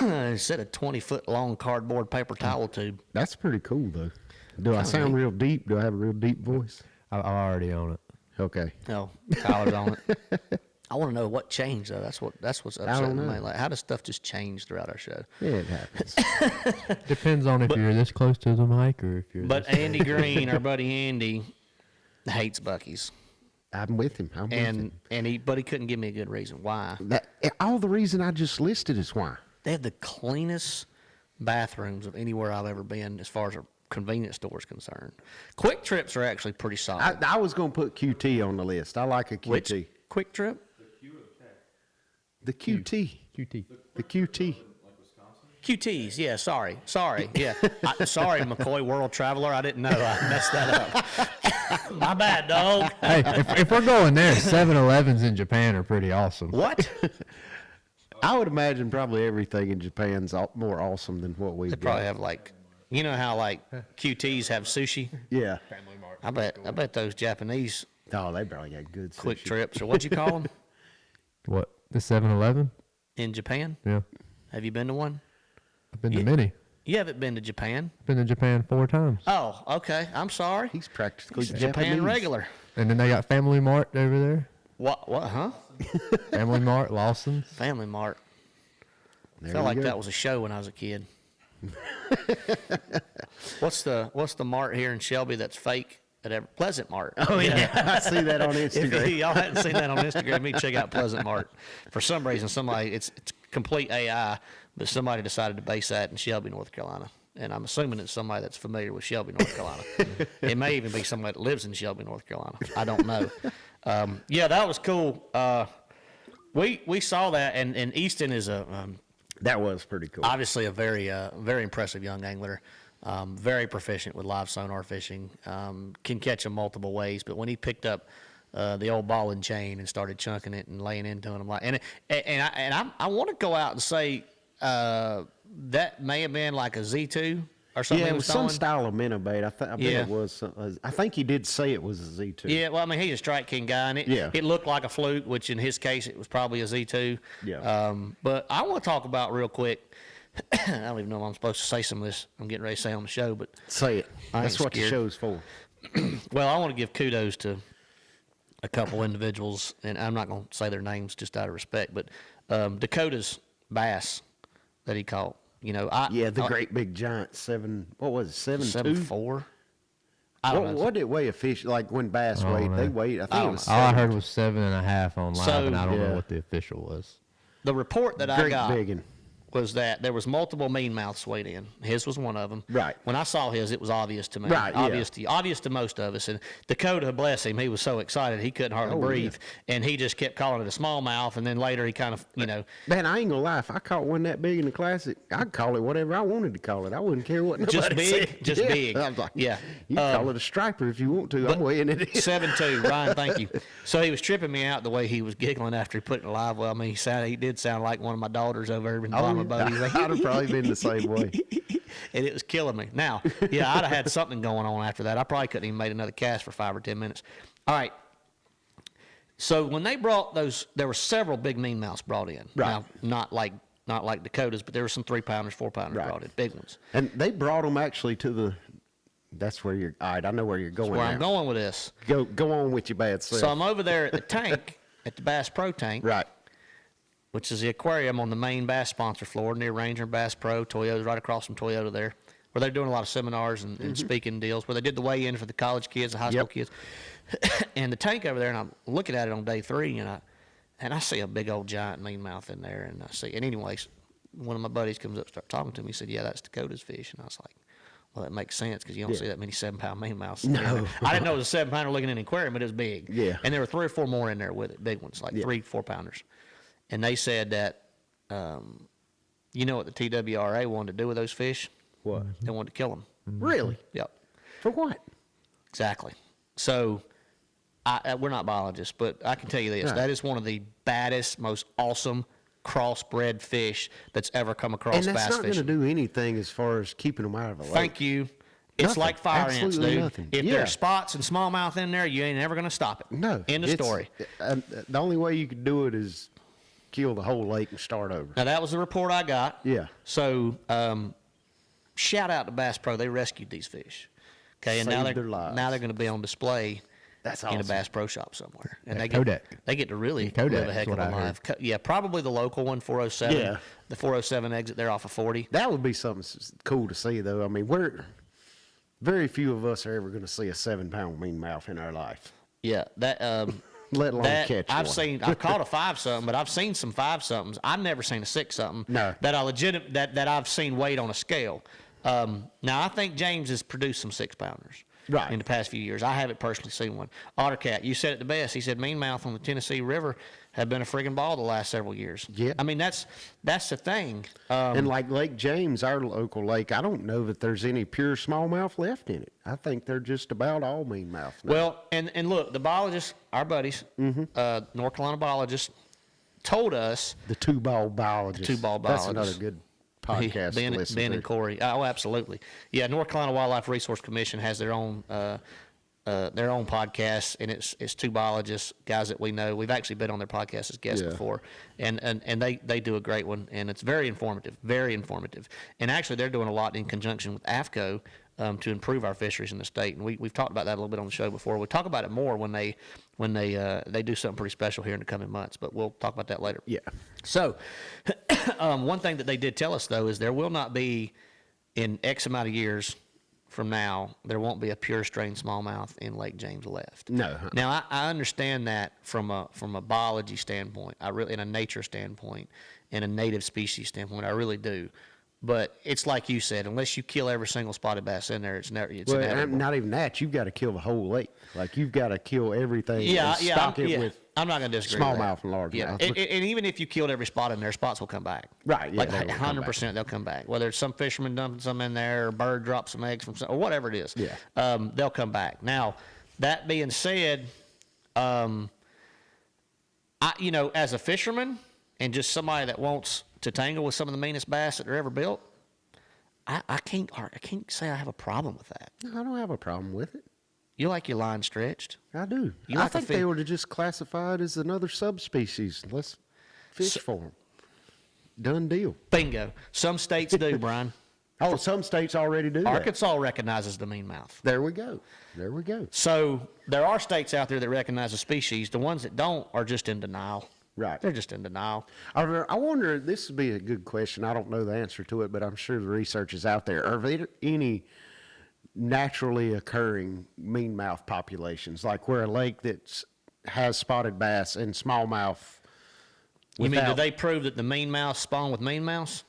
instead of 20-foot long cardboard paper towel tube. That's pretty cool, though. Do I sound real deep? Do I have a real deep voice? I'm already on it. Okay. No, Tyler's on it. I want to know what changed though. That's what's upsetting know. me. Like, how does stuff just change throughout our show? Yeah, it happens. Depends on if you're this close to the mic or if you're. But this Andy Green, our buddy Andy, hates Buc-ee's. I'm with him. I'm with him. And he couldn't give me a good reason why. All the reason I just listed is why. They have the cleanest bathrooms of anywhere I've ever been as far as a convenience store is concerned. Quick Trips are actually pretty solid. I was going to put QT on the list. I like a QT. Which Quick Trip? The QT. QT. The QT. QTs, yeah, sorry, yeah. Sorry, McCoy World Traveler, I didn't know. I messed that up. My bad, dog. Hey, if we're going there, 7-Elevens in Japan are pretty awesome. What? I would imagine probably everything in Japan's more awesome than what we've They got. probably have like, you know how like QTs have sushi? Yeah. I bet those Japanese Oh, they probably got good Quick sushi. Trips, or what'd you call them What? The 7-Eleven? in Japan? Yeah. Have you been to one? I've been to many. You haven't been to Japan. Been to Japan 4 times. Oh, okay. I'm sorry. He's practically Japan Japanese. regular. And then they got Family Mart over there. What, huh? Family Mart, Lawson's. Family Mart. There Felt you like go. that was a show when I was a kid. What's the mart here in Shelby that's fake? Pleasant Mart. Oh, yeah. I see that on If Instagram. y'all hadn't seen that on Instagram, you check out Pleasant Mart. For some reason, it's complete AI, but somebody decided to base that in Shelby, North Carolina. And I'm assuming it's somebody that's familiar with Shelby, North Carolina. It may even be somebody that lives in Shelby, North Carolina. I don't know. Yeah, that was cool. We saw that, and Easton is That was pretty cool. obviously a very impressive young angler. Very proficient with live sonar fishing. Can catch them multiple ways. But when he picked up the old ball and chain and started chunking it and laying into it, I'm like, I want to go out and say that may have been like a Z2 or something. Yeah, he it was was some throwing. style of minnow-bait. I bet Yeah. it was. I think he did say it was a Z2. Yeah, well, I mean, he's a Strike King guy, and it looked like a fluke, which in his case, it was probably a Z2. Yeah. But I want to talk about real quick. I don't even know if I'm supposed to say some of this. I'm getting ready to say on the show, but Say it. I That's ain't what the scared. show's for. well, I want to give kudos to a couple individuals, and I'm not going to say their names just out of respect, but Dakota's bass that he caught. You know, Yeah, the great big giant 7. What was it? 7.2. 7.4. I don't know. What did it weigh a fish like when bass I don't weighed? know. They weighed. I think it was. All I 7. heard was 7.5 on live, So- and I don't Yeah. know what the official was. The report that I Great got biggin. was that there was multiple mean mouths weighed in. His was one of them. Right. When I saw his, it was obvious to me. Right, yeah. Obvious to most of us. And Dakota, bless him, he was so excited he couldn't hardly Oh, breathe, and he just kept calling it a smallmouth. And then later he kind of, Man, I ain't gonna lie. If I caught one that big in the classic, I'd call it whatever I wanted to call it. I wouldn't care what nobody just big, said. just Yeah. big. I was like, Yeah. You can call it a striper if you want to. I'm weighing it in. 7'2", Ryan, thank you. So he was tripping me out the way he was giggling after he put it live. Well, I mean, he did sound like one of my daughters over in the bottom of the boat. He's like, I'd have probably been the same way. and it was killing me. Now, yeah, I'd have had something going on after that. I probably couldn't even made another cast for 5 or 10 minutes. All right. So when they brought those, there were several big mean mouths brought in. Right. Now, not like Dakotas, but there were some 3-pounders, 4-pounders Right. brought in, big ones. And they brought them actually to the. That's where you're. All right, I know where you're going. Where now. I'm going with this. Go on with your bad self. So I'm over there at the tank, at the Bass Pro tank. Right. Which is the aquarium on the main Bass sponsor floor near Ranger and Bass Pro. Toyota's right across from Toyota there, where they're doing a lot of seminars and speaking deals, where they did the weigh-in for the college kids, the high school kids. And the tank over there, and I'm looking at it on day 3, and I see a big old giant mean mouth in there, and anyways, one of my buddies comes up and starts talking to me. He said, "Yeah, that's Dakota's fish," and I was like, well, that makes sense because you don't see that many 7-pound mean mouths. No. I didn't know it was a 7-pounder looking in an aquarium, but it was big. Yeah. And there were 3 or 4 more in there with it, big ones, like 3, 4-pounders. And they said that, you know what the TWRA wanted to do with those fish? What? They wanted to kill them. Really? Yep, For what? exactly. So we're not biologists, but I can tell you this. Right. That is one of the baddest, most awesome crossbred fish that's ever come across And that's bass not going to fishing. do anything as far as keeping them out of the lake. Thank you. It's Nothing. like fire ants, Absolutely dude. nothing. If Yeah. there's spots and smallmouth in there, you ain't never going to stop it. No. End of it's- story. The only way you could do it is kill the whole lake and start over. Now, that was the report I got. Yeah. So, shout out to Bass Pro. They rescued these fish. Okay, and now Saved they're their lives. going to be on display That's in a awesome. Bass Pro shop somewhere. And Yeah, they Kodak. get to really Kodak live a is heck of what a I heard. life. Yeah, probably the local one, 407. Yeah. The 407 exit there off of 40. That would be something cool to see, though. I mean, very few of us are ever going to see a 7-pound mean mouth in our life, Yeah, that let alone that catch I've one. seen. I've caught a 5-something, but I've seen some 5-somethings. I've never seen a 6-something. No. that I've seen weighed on a scale. Now I think James has produced some 6-pounders. Right. In the past few years, I haven't personally seen one. Ottercat, you said it the best. He said mean mouth on the Tennessee River have been a friggin' ball the last several years. Yeah. I mean that's the thing. And like Lake James, our local lake, I don't know that there's any pure smallmouth left in it. I think they're just about all mean mouth now. Well, and look, the biologists, our buddies, North Carolina biologists, told us the two-ball biologist. two-ball That's biologist. another good podcast Ben, to listen Ben to. and Corey. Oh, absolutely. Yeah, North Carolina Wildlife Resource Commission has their own podcast, and it's 2 biologists, guys that we know. We've actually been on their podcast as guests Yeah. before, and they do a great one, and it's very informative, very informative. And actually, they're doing a lot in conjunction with AFCO to improve our fisheries in the state, and we've talked about that a little bit on the show before. We'll talk about it more when they do something pretty special here in the coming months, but we'll talk about that later. Yeah. So, one thing that they did tell us, though, is there will not be, in X amount of years from now, there won't be a pure strain smallmouth in Lake James left. No. Now, I understand that from a biology standpoint, in a nature standpoint, in a native species standpoint, I really do. But it's like you said, unless you kill every single spotted bass in there, it's Well, inevitable. not even that. You've got to kill the whole lake. Like, you've got to kill everything and stock it with I'm not going to disagree with smallmouth that. and largemouth. Yeah, and even if you killed every spot in there, spots will come back. Right, yeah, like they will come 100%, they'll come back. Whether it's some fisherman dumping some in there, or bird drops some eggs from some, or whatever it is. Yeah. They'll come back. Now, that being said, as a fisherman and just somebody that wants to tangle with some of the meanest bass that are ever built, I can't say I have a problem with that. No, I don't have a problem with it. You like your line stretched. I do. You I like the think they ought to just classify it as another subspecies. Let's fish for them. Done deal. Bingo. Some states do, Brian. Oh, some states already do that. Arkansas recognizes the mean mouth. There we go. There we go. So there are states out there that recognize the species. The ones that don't are just in denial. Right. They're just in denial. I wonder, this would be a good question. I don't know the answer to it, but I'm sure the research is out there. Are there any naturally occurring meanmouth populations, like where a lake that has spotted bass and smallmouth. You mean, do they prove that the mean mouse spawn with mean mouse?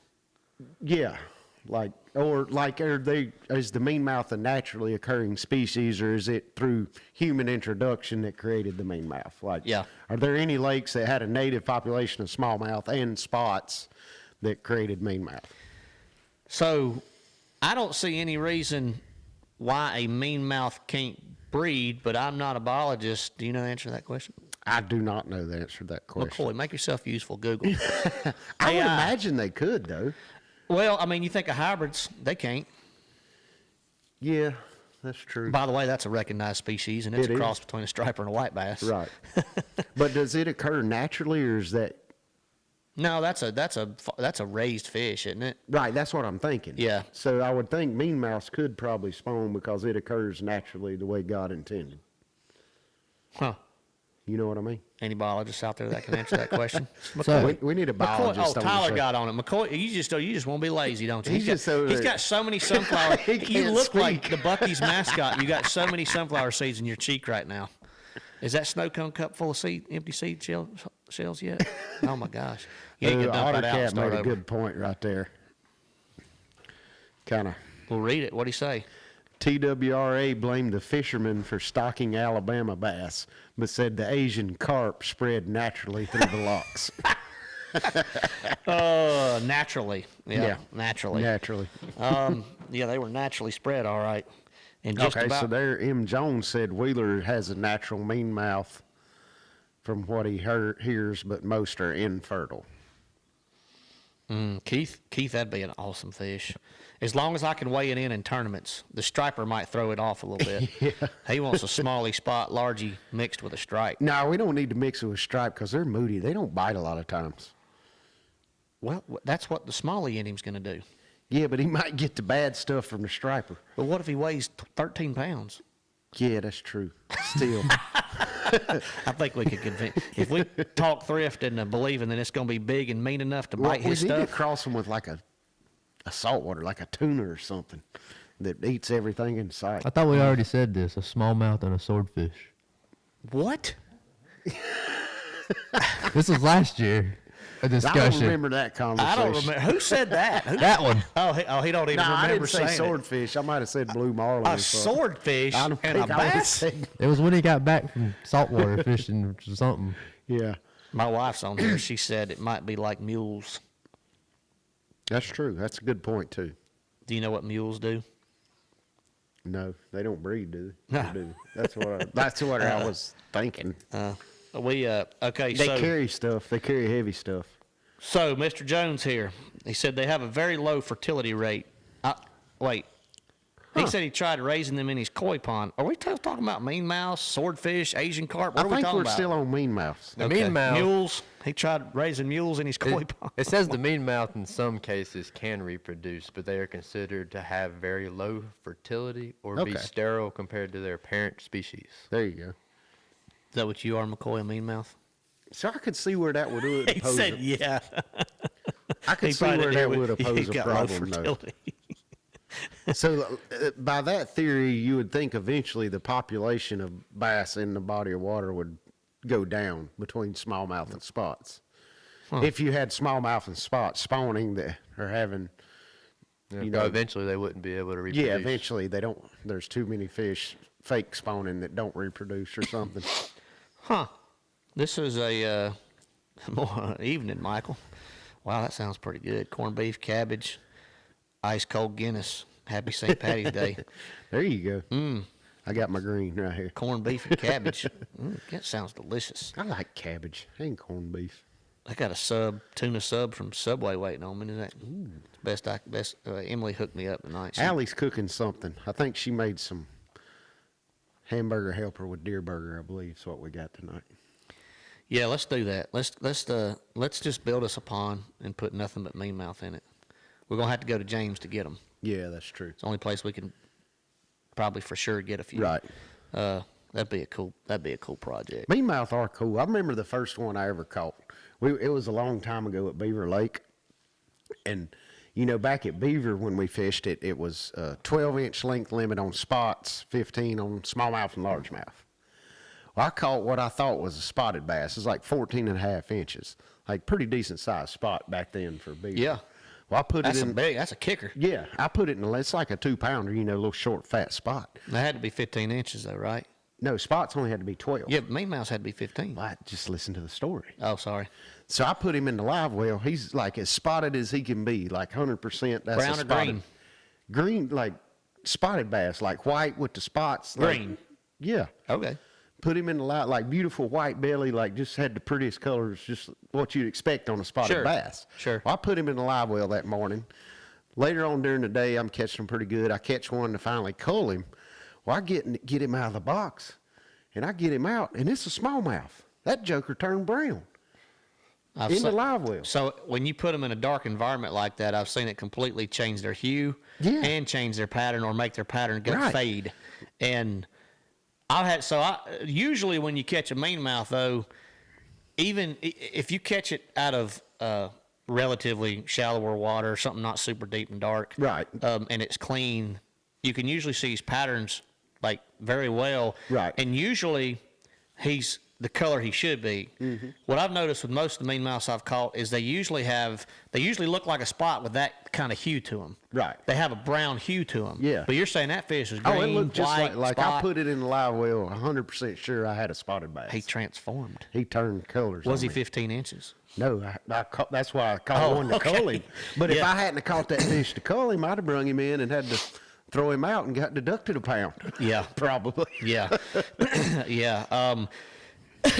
Yeah, are they, is the meanmouth a naturally occurring species, or is it through human introduction that created the meanmouth? Like, Yeah. Are there any lakes that had a native population of smallmouth and spots that created meanmouth? So, I don't see any reason why a meanmouth can't breed, but I'm not a biologist. Do you know the answer to that question? I do not know the answer to that question. McCoy, make yourself useful. Google. I would imagine they could, though. Well, I mean, you think of hybrids, they can't. Yeah, that's true. By the way, that's a recognized species, and it's It a is. cross between a striper and a white bass. Right. But does it occur naturally, or is that... No, that's a raised fish, isn't it? Right, that's what I'm thinking. Yeah. So I would think mean mouse could probably spawn because it occurs naturally the way God intended. Huh. You know what I mean? Any biologists out there that can answer that question? So, We need a McCoy, biologist. oh, on the Tyler show. got on it. McCoy, you just won't be lazy, don't you? He's just over he's there. got so many sunflower. He You can't look like speak. the Bucky's mascot. You got so many sunflower seeds in your cheek right now. Is that snow cone cup full of empty seed shells yet? Oh my gosh! You ain't gonna dump that out and Ottercat start made a over. good point right there. Kind of. Well, read it. What'd he say? TWRA blamed the fishermen for stocking Alabama bass, but said the Asian carp spread naturally through the locks. Naturally. Yeah, naturally. Naturally. Yeah, they were naturally spread, all right. And just Okay, about, so there, M. Jones said Wheeler has a natural mean mouth from what he hears, but most are infertile. Keith, that'd be an awesome fish. As long as I can weigh it in tournaments, the striper might throw it off a little bit. Yeah. He wants a smally spot, largy mixed with a stripe. No, we don't need to mix it with stripe because they're moody. They don't bite a lot of times. Well, that's what the smally in him's going to do. Yeah, but he might get the bad stuff from the striper. But what if he weighs 13 pounds? Yeah, that's true. Still. I think we could convince. If we talk thrift and believing that it's going to be big and mean enough to bite his we need to stuff. cross them with like a saltwater, like a tuna or something that eats everything in sight. I thought we already said this: a smallmouth and a swordfish. What? This was last year. A I discussion. don't remember that conversation. I don't remember. Who said that? That one. He don't even No, I remember didn't say saying swordfish. I might have said blue marlin. it. or A something. swordfish I don't and a think I would bass? say. It was when he got back from saltwater fishing or something. Yeah, My wife's on here. She said it might be like mules. that's true. That's a good point too. Do you know what mules do? No, they don't breed, do they? No. Or do they? That's what I was thinking. Okay, They so carry stuff. They carry heavy stuff. so Mr. Jones here, he said they have a very low fertility rate. Wait. He said he tried raising them in his koi pond. Are we talking about mean mouse, swordfish, Asian carp? What I are we think talking we're about? still on mean mouths. The mean mouth. Mules. He tried raising mules in his koi pond. It says the mean mouth in some cases can reproduce, but they are considered to have very low fertility or be Okay. sterile compared to their parent species. There you go. Is that what you are, McCoy, a mean mouth? So I could see where that would He pose. said, yeah. I could He see probably where didn't that hear would what- he pose a got low problem, though. fertility. So by that theory, you would think eventually the population of bass in the body of water would go down between smallmouth and spots. If you had smallmouth and spots spawning that are having, you know, eventually they wouldn't be able to reproduce. yeah, eventually they don't. There's too many fish fake spawning that don't reproduce or something. Huh. This is a more evening, Michael. Wow, that sounds pretty good. Corned beef, cabbage, ice cold Guinness. Happy St. Patty's Day. There you go. I got my green right here. Corned beef and cabbage. That sounds delicious. I like cabbage and corned beef. I got a tuna sub from Subway waiting on me. Is that best? Emily hooked me up tonight. Allie's cooking something. I think she made some hamburger helper with deer burger. I believe is what we got tonight. Yeah, let's do that. Let's just build us a pond and put nothing but mean mouth in it. We're gonna have to go to James to get them. Yeah, that's true. It's the only place we can probably for sure get a few. Right. That'd be a cool project. Meanmouth are cool. I remember the first one I ever caught. It was a long time ago at Beaver Lake, and You know, back at Beaver when we fished it, it was a 12-inch length limit on spots, 15 on smallmouth and largemouth. Well, I caught what I thought was a spotted bass. It's like 14 and a half inches, like pretty decent sized spot back then for Beaver. Yeah. Well, I put That's it in. big. That's a kicker. Yeah, I put it in. It's like a 2-pounder, you know, a little short, fat spot. That had to be 15 inches, though, right? No, spots only had to be 12. Yeah, but mean mouse had to be 15. Well, I just listen to the story. Oh, sorry. So I put him in the live well. He's like as spotted as he can be, like 100%. That's Brown a or spotted, green? Green, like spotted bass, like white with the spots. Like, Green. yeah. Okay. Put him in the live, like beautiful white belly, like just had the prettiest colors, just what you'd expect on a spotted Sure. bass. Sure. Well, I put him in the live well that morning. Later on during the day, I'm catching them pretty good. I catch one to finally cull him. Well, I get him out of the box, and I get him out, and it's a smallmouth. That joker turned brown in the live well. So when you put them in a dark environment like that, I've seen it completely change their hue and change their pattern or make their pattern fade. And usually when you catch a mean mouth, though, even if you catch it out of relatively shallower water, something not super deep and dark, Right. And it's clean, you can usually see his patterns like very well. Right. And usually he's the color he should be. Mm-hmm. What I've noticed with most of the mean mouse I've caught is they usually look like a spot with that kind of hue to them. Right. They have a brown hue to them. Yeah. But you're saying that fish is green, Oh, it looked just white, like spot. I put it in the live well, 100% sure I had a spotted bass. He transformed. He turned colors. Was on he me. 15 inches? No, that's why I caught one to cull him. But if Yeah. I hadn't have caught that fish to cull him, I'd have brung him in and had to throw him out and got deducted a pound. Yeah. Probably. Yeah. Yeah.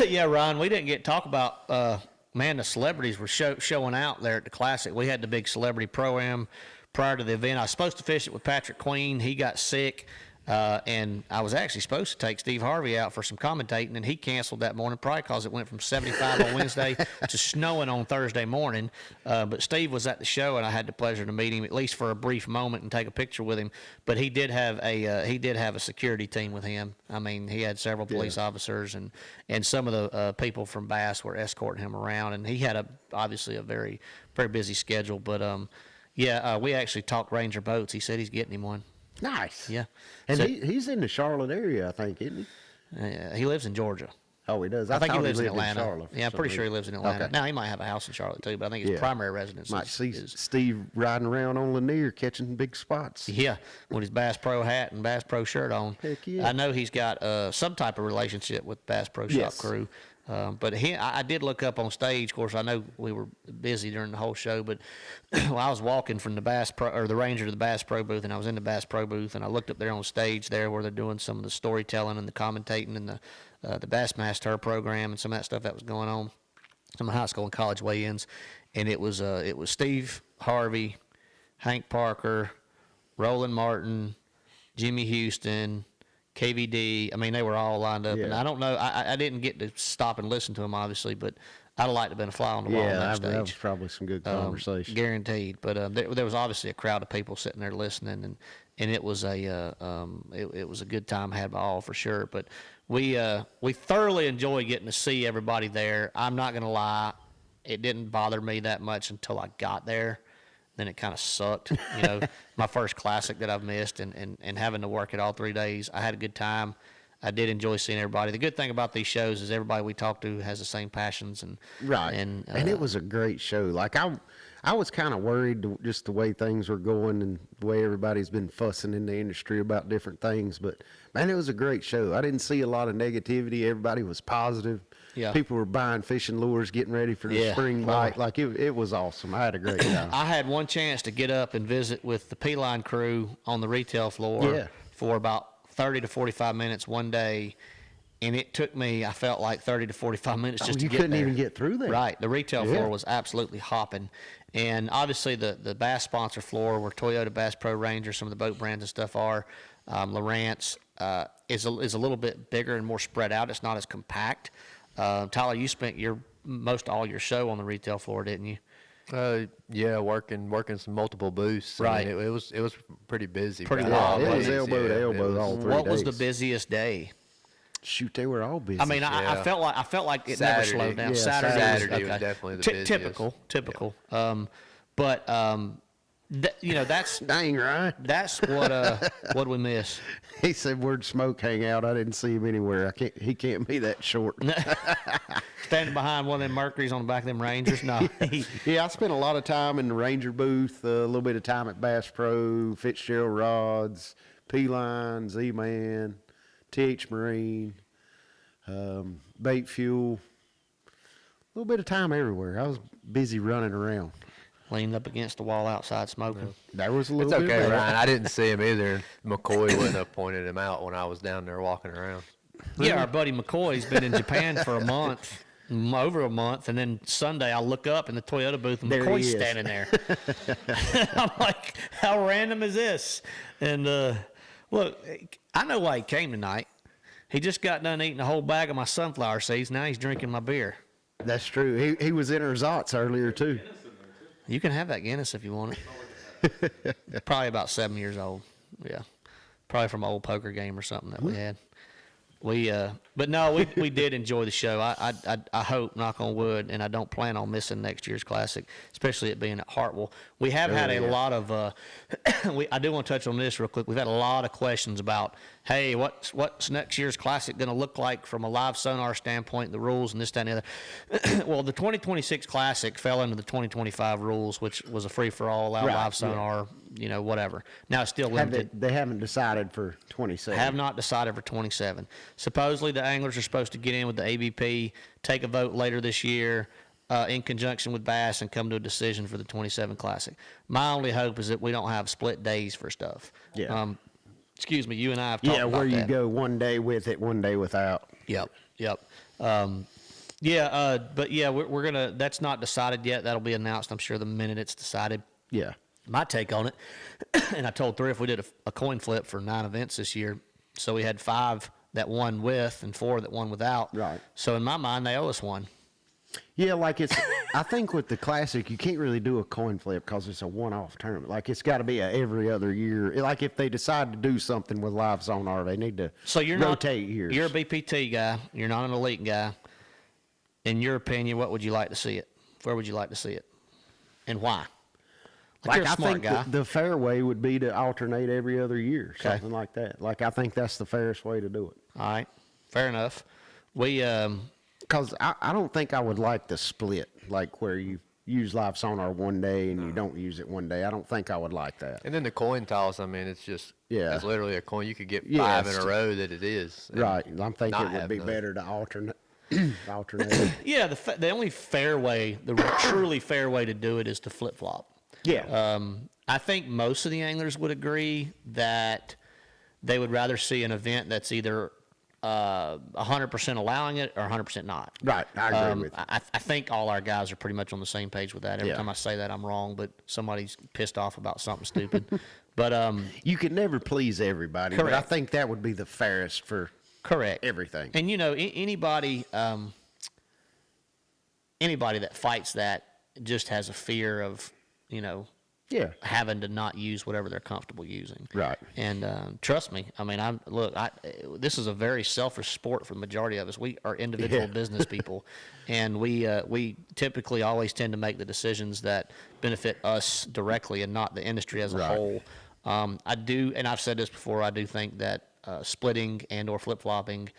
Yeah, Ryan, we didn't get to talk about, the celebrities were showing out there at the Classic. We had the big celebrity pro-am prior to the event. I was supposed to fish it with Patrick Queen. He got sick, and I was actually supposed to take Steve Harvey out for some commentating, and he canceled that morning probably because it went from 75 on Wednesday to snowing on Thursday morning. But Steve was at the show, and I had the pleasure to meet him at least for a brief moment and take a picture with him. But he did have a security team with him. I mean, he had several police officers, and some of the people from Bass were escorting him around, and he had obviously a very, very busy schedule. But we actually talked Ranger boats. He said he's getting him one. Nice. Yeah. And So- he's in the Charlotte area, I think, isn't he? he lives in Georgia. Oh, he does. I think he thought lives in lived Atlanta. Charlotte for Yeah, I'm some pretty sure he reason. lives in Atlanta. Okay. Now, he might have a house in Charlotte, too, but I think his primary residence Might see is Steve riding around on Lanier catching big spots. yeah, with his Bass Pro hat and Bass Pro shirt on. Heck yeah. I know he's got some type of relationship with Bass Pro Shop Yes. crew. But I did look up on stage. Of course, I know we were busy during the whole show, but well, I was walking from the Bass Pro or the Ranger to the Bass Pro booth, and I was in the Bass Pro booth, and I looked up there on stage there where they're doing some of the storytelling and the commentating and the Bassmaster program and some of that stuff that was going on, some of the high school and college weigh-ins, and it was Steve Harvey, Hank Parker, Roland Martin, Jimmy Houston, KVD. I mean, they were all lined up, and Yeah. I don't know. I didn't get to stop and listen to them, obviously, but I'd have liked to have been a fly on the wall on Yeah, that that was stage. probably some good conversation. Guaranteed. But there was obviously a crowd of people sitting there listening, and it was it was a good time had by all for sure. But we thoroughly enjoyed getting to see everybody there. I'm not gonna lie, it didn't bother me that much until I got there. Then it kind of sucked, you know. My first Classic that I've missed, and having to work it all 3 days. I had a good time. I did enjoy seeing everybody. The good thing about these shows is everybody we talk to has the same passions and Right. And it was a great show. Like I was kind of worried just the way things were going and the way everybody's been fussing in the industry about different things. But man, it was a great show. I didn't see a lot of negativity. Everybody was positive. Yeah. People were buying fishing lures, getting ready for the spring bite. Like it was awesome. I had a great time. I had one chance to get up and visit with the P-line crew on the retail floor for about 30 to 45 minutes one day, and it took me, I felt like 30 to 45 minutes just to you get couldn't there. even get through there. Right. The retail Yeah. floor was absolutely hopping. And obviously the Bass sponsor floor where Toyota Bass Pro Ranger, some of the boat brands and stuff are, Lowrance is a little bit bigger and more spread out. It's not as compact. Tyler, you spent most all your show on the retail floor, didn't you? Yeah, working some multiple booths. Right. I mean, it was pretty busy. Pretty for long. the It was days, elbow to yeah. elbow It was- all 3 What was the days. busiest day? Shoot, they were all busy. I mean, I Yeah. felt like it Saturday. never slowed down. Yeah, Saturday Saturday was was definitely the typical. busiest. But That's Dang, Ryan. that's what we miss. He said, "Where'd Smoke hang out? I didn't see him anywhere. He can't be that short." Standing behind one of them Mercuries on the back of them Rangers. No, Yeah, I spent a lot of time in the Ranger booth, a little bit of time at Bass Pro, Fitzgerald Rods, P-Line, Z-Man, TH Marine, Bait Fuel. A little bit of time everywhere. I was busy running around. leaned up against the wall outside smoking. There was a little It's bit okay, of that. Ryan. I didn't see him either. McCoy wouldn't have pointed him out when I was down there walking around. Yeah, our buddy McCoy's been in Japan for a month, over a month, and then Sunday I look up in the Toyota booth and There he McCoy's is. standing there. I'm like, how random is this? And look, I know why he came tonight. He just got done eating a whole bag of my sunflower seeds. Now he's drinking my beer. That's true. He was in Ersatz earlier, too. You can have that Guinness if you want it. Probably about 7 years old. Yeah, probably from an old poker game or something that we had. But no, we did enjoy the show. I hope, knock on wood, and I don't plan on missing next year's Classic, especially it being at Hartwell. We have had a lot of. I do want to touch on this real quick. We've had a lot of questions about, hey, what's next year's Classic going to look like from a live sonar standpoint, the rules, and this, that, and the other. Well, the 2026 Classic fell into the 2025 rules, which was a free for all, allow Right, live sonar, whatever. Now it's still limited. They haven't decided for 27. Have not decided for 27. Supposedly, the anglers are supposed to get in with the ABP, take a vote later this year in conjunction with Bass, and come to a decision for the 27 Classic. My only hope is that we don't have split days for stuff. Yeah. Excuse me, you and I have talked about where you that. go one day with it, one day without. Yep. But yeah, we're gonna. That's not decided yet. That'll be announced, I'm sure, the minute it's decided. Yeah. My take on it, and I told Thrift we did a coin flip for 9 events this year, so we had 5 that won with and 4 that won without. Right. So in my mind, they owe us one. Yeah, like it's. I think with the Classic, you can't really do a coin flip because it's a one-off tournament. Like it's got to be a every other year. Like if they decide to do something with live sonar, they need to So you're rotate not, years. You're a BPT guy. You're not an elite guy. In your opinion, what would you like to see it? Where would you like to see it, and why? You're a I smart think guy. the fair way would be to alternate every other year, Okay. something like that. Like I think that's the fairest way to do it. All right, fair enough. We Because I don't think I would like the split, like where you use live sonar one day and you don't use it one day. I don't think I would like that. And then the coin toss, I mean, it's just, Yeah. it's literally a coin. You could get Yeah, 5 in it's a row that it is. and Right. I'm thinking not it would have be none. better to alternate. alternate. yeah, the only fair way, the truly fair way to do it is to flip flop. Yeah. I think most of the anglers would agree that they would rather see an event that's either 100% allowing it or 100% not. Right. I agree with you. I think all our guys are pretty much on the same page with that. Every Yeah. time I say that, I'm wrong, but somebody's pissed off about something stupid. But You can never please everybody, but I Correct. think that would be the fairest for correct. everything. And anybody that fights that just has a fear of Yeah. having to not use whatever they're comfortable using. Right. And trust me, I mean, this is a very selfish sport for the majority of us. We are individual Yeah. business people, and we typically always tend to make the decisions that benefit us directly and not the industry as a Right. whole. I do, and I've said this before, I do think that splitting and or flip-flopping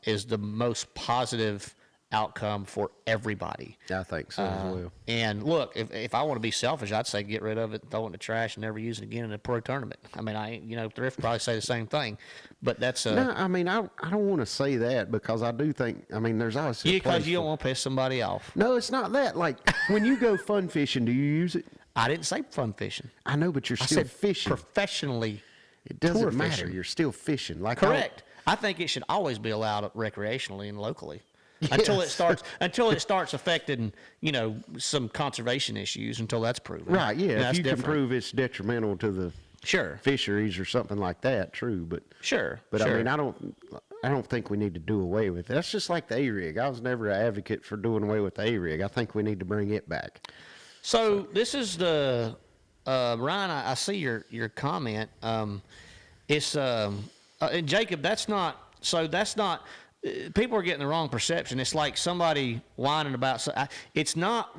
is the most positive outcome for everybody. I think so as well. And look, if I want to be selfish, I'd say get rid of it, throw it in the trash, and never use it again in a pro tournament. I mean, Thrift probably say the same thing, but that's No, I mean, I don't want to say that because I do think, I mean, there's always a because place you don't for- want to piss somebody off. No, it's not that. Like, when you go fun fishing, do you use it? I didn't say fun fishing. I know, but you're I still said fishing. professionally. It doesn't tour matter. fishing. You're still fishing. Like Correct. I think it should always be allowed recreationally and locally. Until it starts affecting, some conservation issues. Until that's proven, Right, yeah. That's If you can different. prove it's detrimental to the Sure, fisheries or something like that, true. But sure. I mean, I don't think we need to do away with it. That's just like the A-rig. I was never an advocate for doing away with the A-rig. I think we need to bring it back. So this is the Ryan. I see your comment. It's and Jacob. That's not. people are getting the wrong perception. It's like somebody whining about. It's not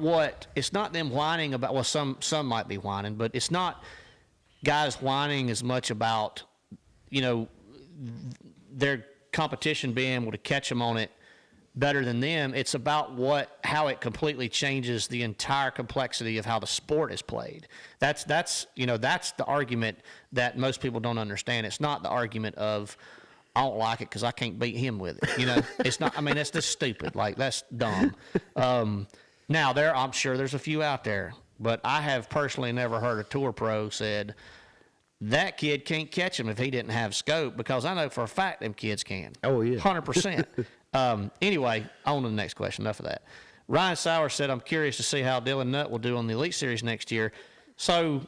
them whining about. Well, some might be whining, but it's not guys whining as much about, their competition being able to catch them on it better than them. It's about how it completely changes the entire complexity of how the sport is played. That's the argument that most people don't understand. It's not the argument of, I don't like it because I can't beat him with it. It's not. I mean, that's just stupid. Like, that's dumb. Now I'm sure there's a few out there, but I have personally never heard a tour pro said that kid can't catch him if he didn't have scope, because I know for a fact them kids can. Oh, yeah. 100%. Anyway, on to the next question. Enough of that. Ryan Sauer said, I'm curious to see how Dylan Nutt will do on the Elite Series next year. So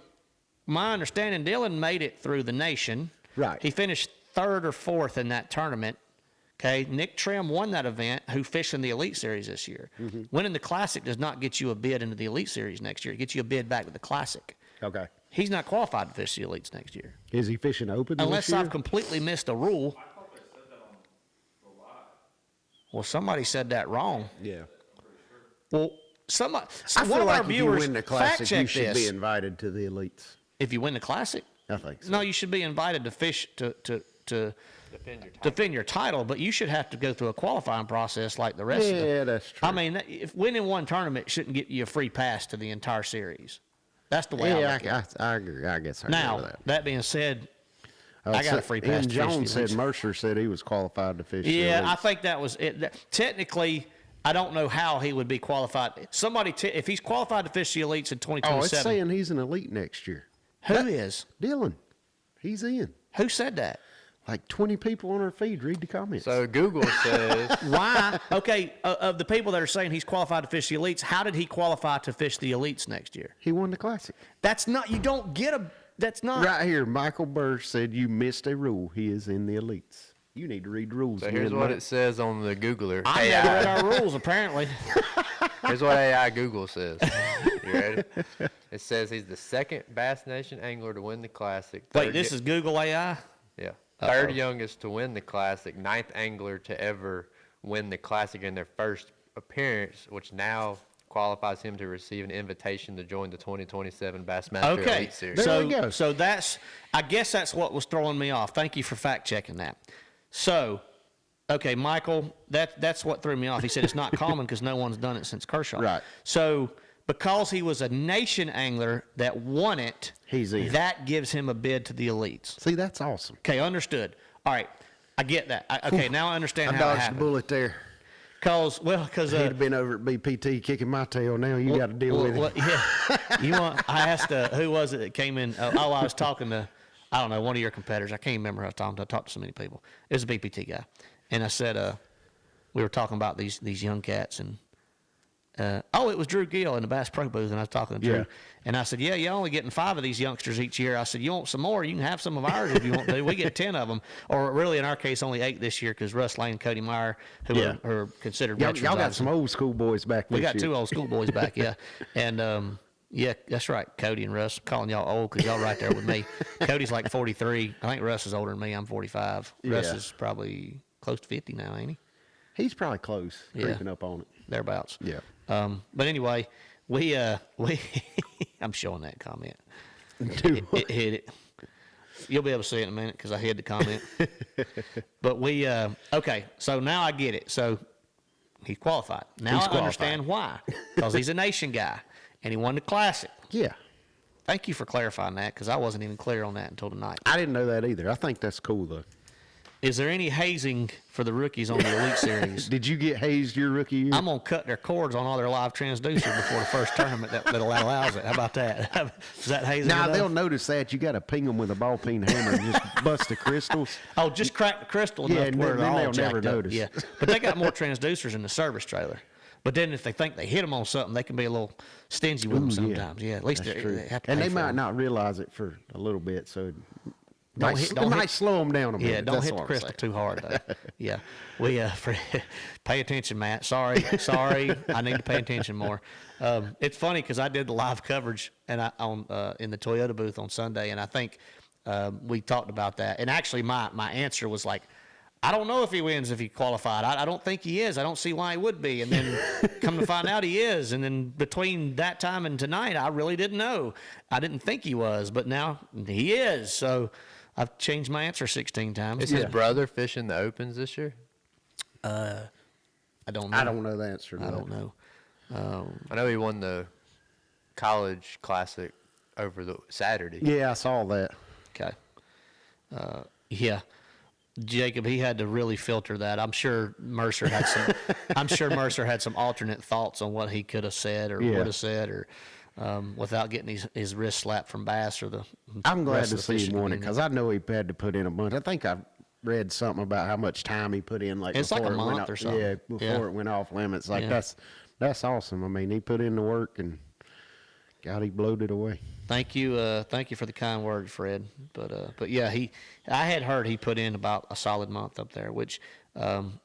my understanding, Dylan made it through the nation. Right. He finished 3rd or 4th in that tournament. Okay. Nick Trim won that event, who fished in the Elite Series this year. Mm-hmm. Winning the Classic does not get you a bid into the Elite Series next year. It gets you a bid back to the Classic. Okay. He's not qualified to fish the Elites next year. Is he fishing open Unless this year? I've completely missed a rule. I thought they said that on the live. Well, somebody said that wrong. Yeah. Well, one I feel of like our if viewers, you win the fact Classic, check you should this. be invited to the Elites. If you win the Classic? I think so. No, you should be invited to fish to defend your title, but you should have to go through a qualifying process like the rest of them. Yeah, that's true. I mean, if winning one tournament shouldn't get you a free pass to the entire series. That's the way I look at it. I agree. I guess I agree Now, with that. that being said, I got a free pass And to fish the Jones said Elites. Mercer said he was qualified to fish the Yeah, Elites. I think that was it. Technically, I don't know how he would be qualified. If he's qualified to fish the Elites in 2027. Oh, it's saying he's an Elite next year. Who is? Dylan. He's in. Who said that? Like 20 people on our feed. Read the comments. So Google says, Why? Okay, of the people that are saying he's qualified to fish the Elites, how did he qualify to fish the Elites next year? he won the Classic. That's not, you don't get a, that's not. Right here, Michael Burr said you missed a rule. He is in the Elites. You need to read rules. so here's man, what Mike. it says on the Googler. I never read our rules, apparently. Here's what AI Google says. You ready? It says he's the second Bass Nation angler to win the Classic. Wait, this is Google AI? Yeah. Third youngest to win the Classic, 9th angler to ever win the Classic in their first appearance, which now qualifies him to receive an invitation to join the 2027 Bassmaster Okay, Elite Series. There we go. so I guess that's what was throwing me off. Thank you for fact checking that. So, okay, Michael, that's what threw me off. He said it's not common because no one's done it since Kershaw. Right. So, because he was a nation angler that won it, He's in. that gives him a bid to the Elites. See, that's awesome. Okay, understood. All right, I get that. Okay, now I understand I how it dodged the happened. bullet there. Because He'd have been over at BPT kicking my tail. Now you got to deal with it. Yeah. I asked, who was it that came in? I was talking to, I don't know, one of your competitors. I can't remember who I was talking to. I talked to so many people. It was a BPT guy. And I said, we were talking about these young cats. And, it was Drew Gill in the Bass Pro booth. And I was talking to Drew. Yeah. And I said, yeah, you're only getting 5 of these youngsters each year. I said, you want some more? You can have some of ours if you want to. We get 10 of them. Or really, in our case, only 8 this year because Russ Lane and Cody Meyer, who are considered veterans. Y'all got obviously. some old school boys back We this got year. 2 old school boys back, yeah. And, yeah, that's right, Cody and Russ. I'm calling y'all old because y'all right there with me. Cody's like 43. I think Russ is older than me. I'm 45. Russ Yeah. is probably close to 50 now, ain't he? He's probably close, Yeah. creeping up on it. Thereabouts. Yeah. But anyway, we I'm showing that comment. It hit it. You'll be able to see it in a minute because I hid the comment. But okay, so now I get it. So he's qualified. Now He's I understand why. Because he's a nation guy, and he won the Classic. Yeah. Thank you for clarifying that because I wasn't even clear on that until tonight. I didn't know that either. I think that's cool, though. Is there any hazing for the rookies on the Elite Series? Did you get hazed your rookie year? I'm going to cut their cords on all their live transducers before the first tournament that allows it. How about that? Is that hazing? Now, enough? they'll notice that. You got to ping them with a ball peen hammer and just bust the crystals. Oh, just crack the crystal enough Yeah, to where and they're then all they'll never jacked up. notice. Yeah, but they got more transducers in the service trailer. But then if they think they hit them on something, they can be a little stingy with them Ooh, yeah. sometimes. Yeah, at least That's they true. have to And pay they for might them. not realize it for a little bit, so it Don't might, hit- it don't might hit- slow them down a bit. Yeah, don't That's hit what the I'm crystal saying. too hard, though. Yeah, we pay attention, Matt. Sorry, I need to pay attention more. It's funny because I did the live coverage and in the Toyota booth on Sunday, and I think we talked about that. And actually, my answer was like, I don't know if he wins if he qualified. I don't think he is. I don't see why he would be. And then come to find out he is. And then between that time and tonight, I really didn't know. I didn't think he was, but now he is. So I've changed my answer 16 times. Is his brother fishing the Opens this year? I don't know. I don't know the answer to that. I don't know. I know he won the college classic over the Saturday. Yeah, I saw that. Okay. Yeah. Jacob, he had to really filter that. I'm sure Mercer had some. I'm sure Mercer had some alternate thoughts on what he could have said or would have said, or without getting his wrist slapped from Bass or the. I'm glad rest to of the see him fishing win it community. because I know he had to put in a bunch. I think I read something about how much time he put in. Like It's like before a it went month off, or something. Yeah, before Yeah. it went off limits. Like Yeah. that's awesome. I mean, he put in the work and God, he blowed it away. Thank you for the kind words, Fred. But yeah, I had heard he put in about a solid month up there. Which, when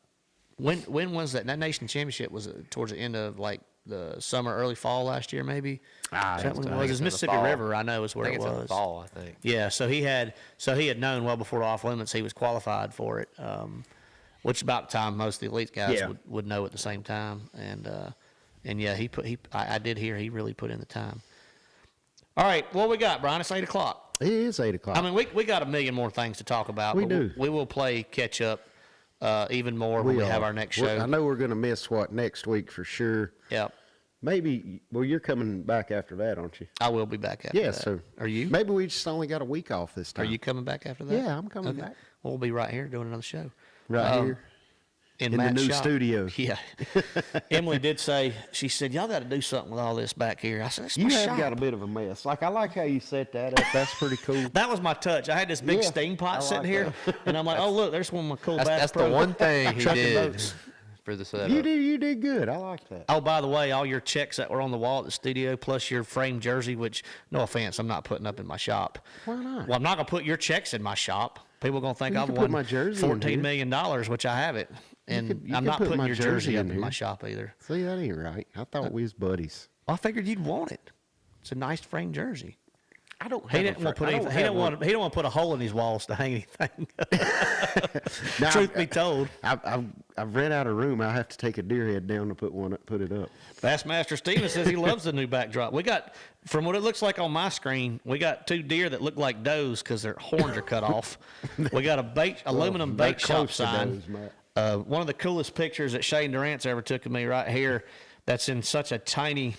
was that? That nation championship was towards the end of like the summer, early fall last year, maybe. Is that when it was? It's in the Mississippi fall. River, I know is I where think it it's was. in the fall, I think. Yeah, so he had known well before off limits he was qualified for it, which is about the time most of the elite guys Yeah. would know at the same time. And yeah, I did hear he really put in the time. All right, what we got, Brian? It's 8:00. It is 8:00. I mean, we got a million more things to talk about. We but do. We will play catch up even more when we have our next show. I know we're going to miss next week for sure. Yep, Maybe. Well, you're coming back after that, aren't you? I will be back after Yeah. that. So Are you? Maybe we just only got a week off this Are time. you coming back after that? Yeah, I'm coming back. Well, we'll be right here doing another show. Right here In in the Matt's new shop. studio. Yeah. Emily did say, she said, y'all got to do something with all this back here. I said, it's You my have shop. got a bit of a mess. Like I like how you set that up. That's pretty cool. That was my touch. I had this big Yeah, steam pot I sitting like here, and I'm like, oh, look, there's one of my cool Bass That's Pro the one thing he trucking did boats. for the setup. You did good. I like that. Oh, by the way, all your checks that were on the wall at the studio, plus your framed jersey, which, no offense, I'm not putting up in my shop. Why not? Well, I'm not going to put your checks in my shop. People are going to think You I've can put won my jersey in $14 here. million, which I haven't. And you I'm could not put putting my your jersey jersey up in in my here. shop either. See, that ain't right. I thought we was buddies. I figured you'd want it. It's a nice framed jersey. I don't. He didn't want to put anything. He don't want to put a hole in his walls to hang anything. Now, Truth be told, I've ran out of room. I have to take a deer head down to put it up. Bassmaster Steven says he loves the new backdrop. We got, from what it looks like on my screen, we got two deer that look like does because their horns are cut off. We got a aluminum They're bait shop close to sign. those, Matt. One of the coolest pictures that Shane Durant's ever took of me right here. That's in such a tiny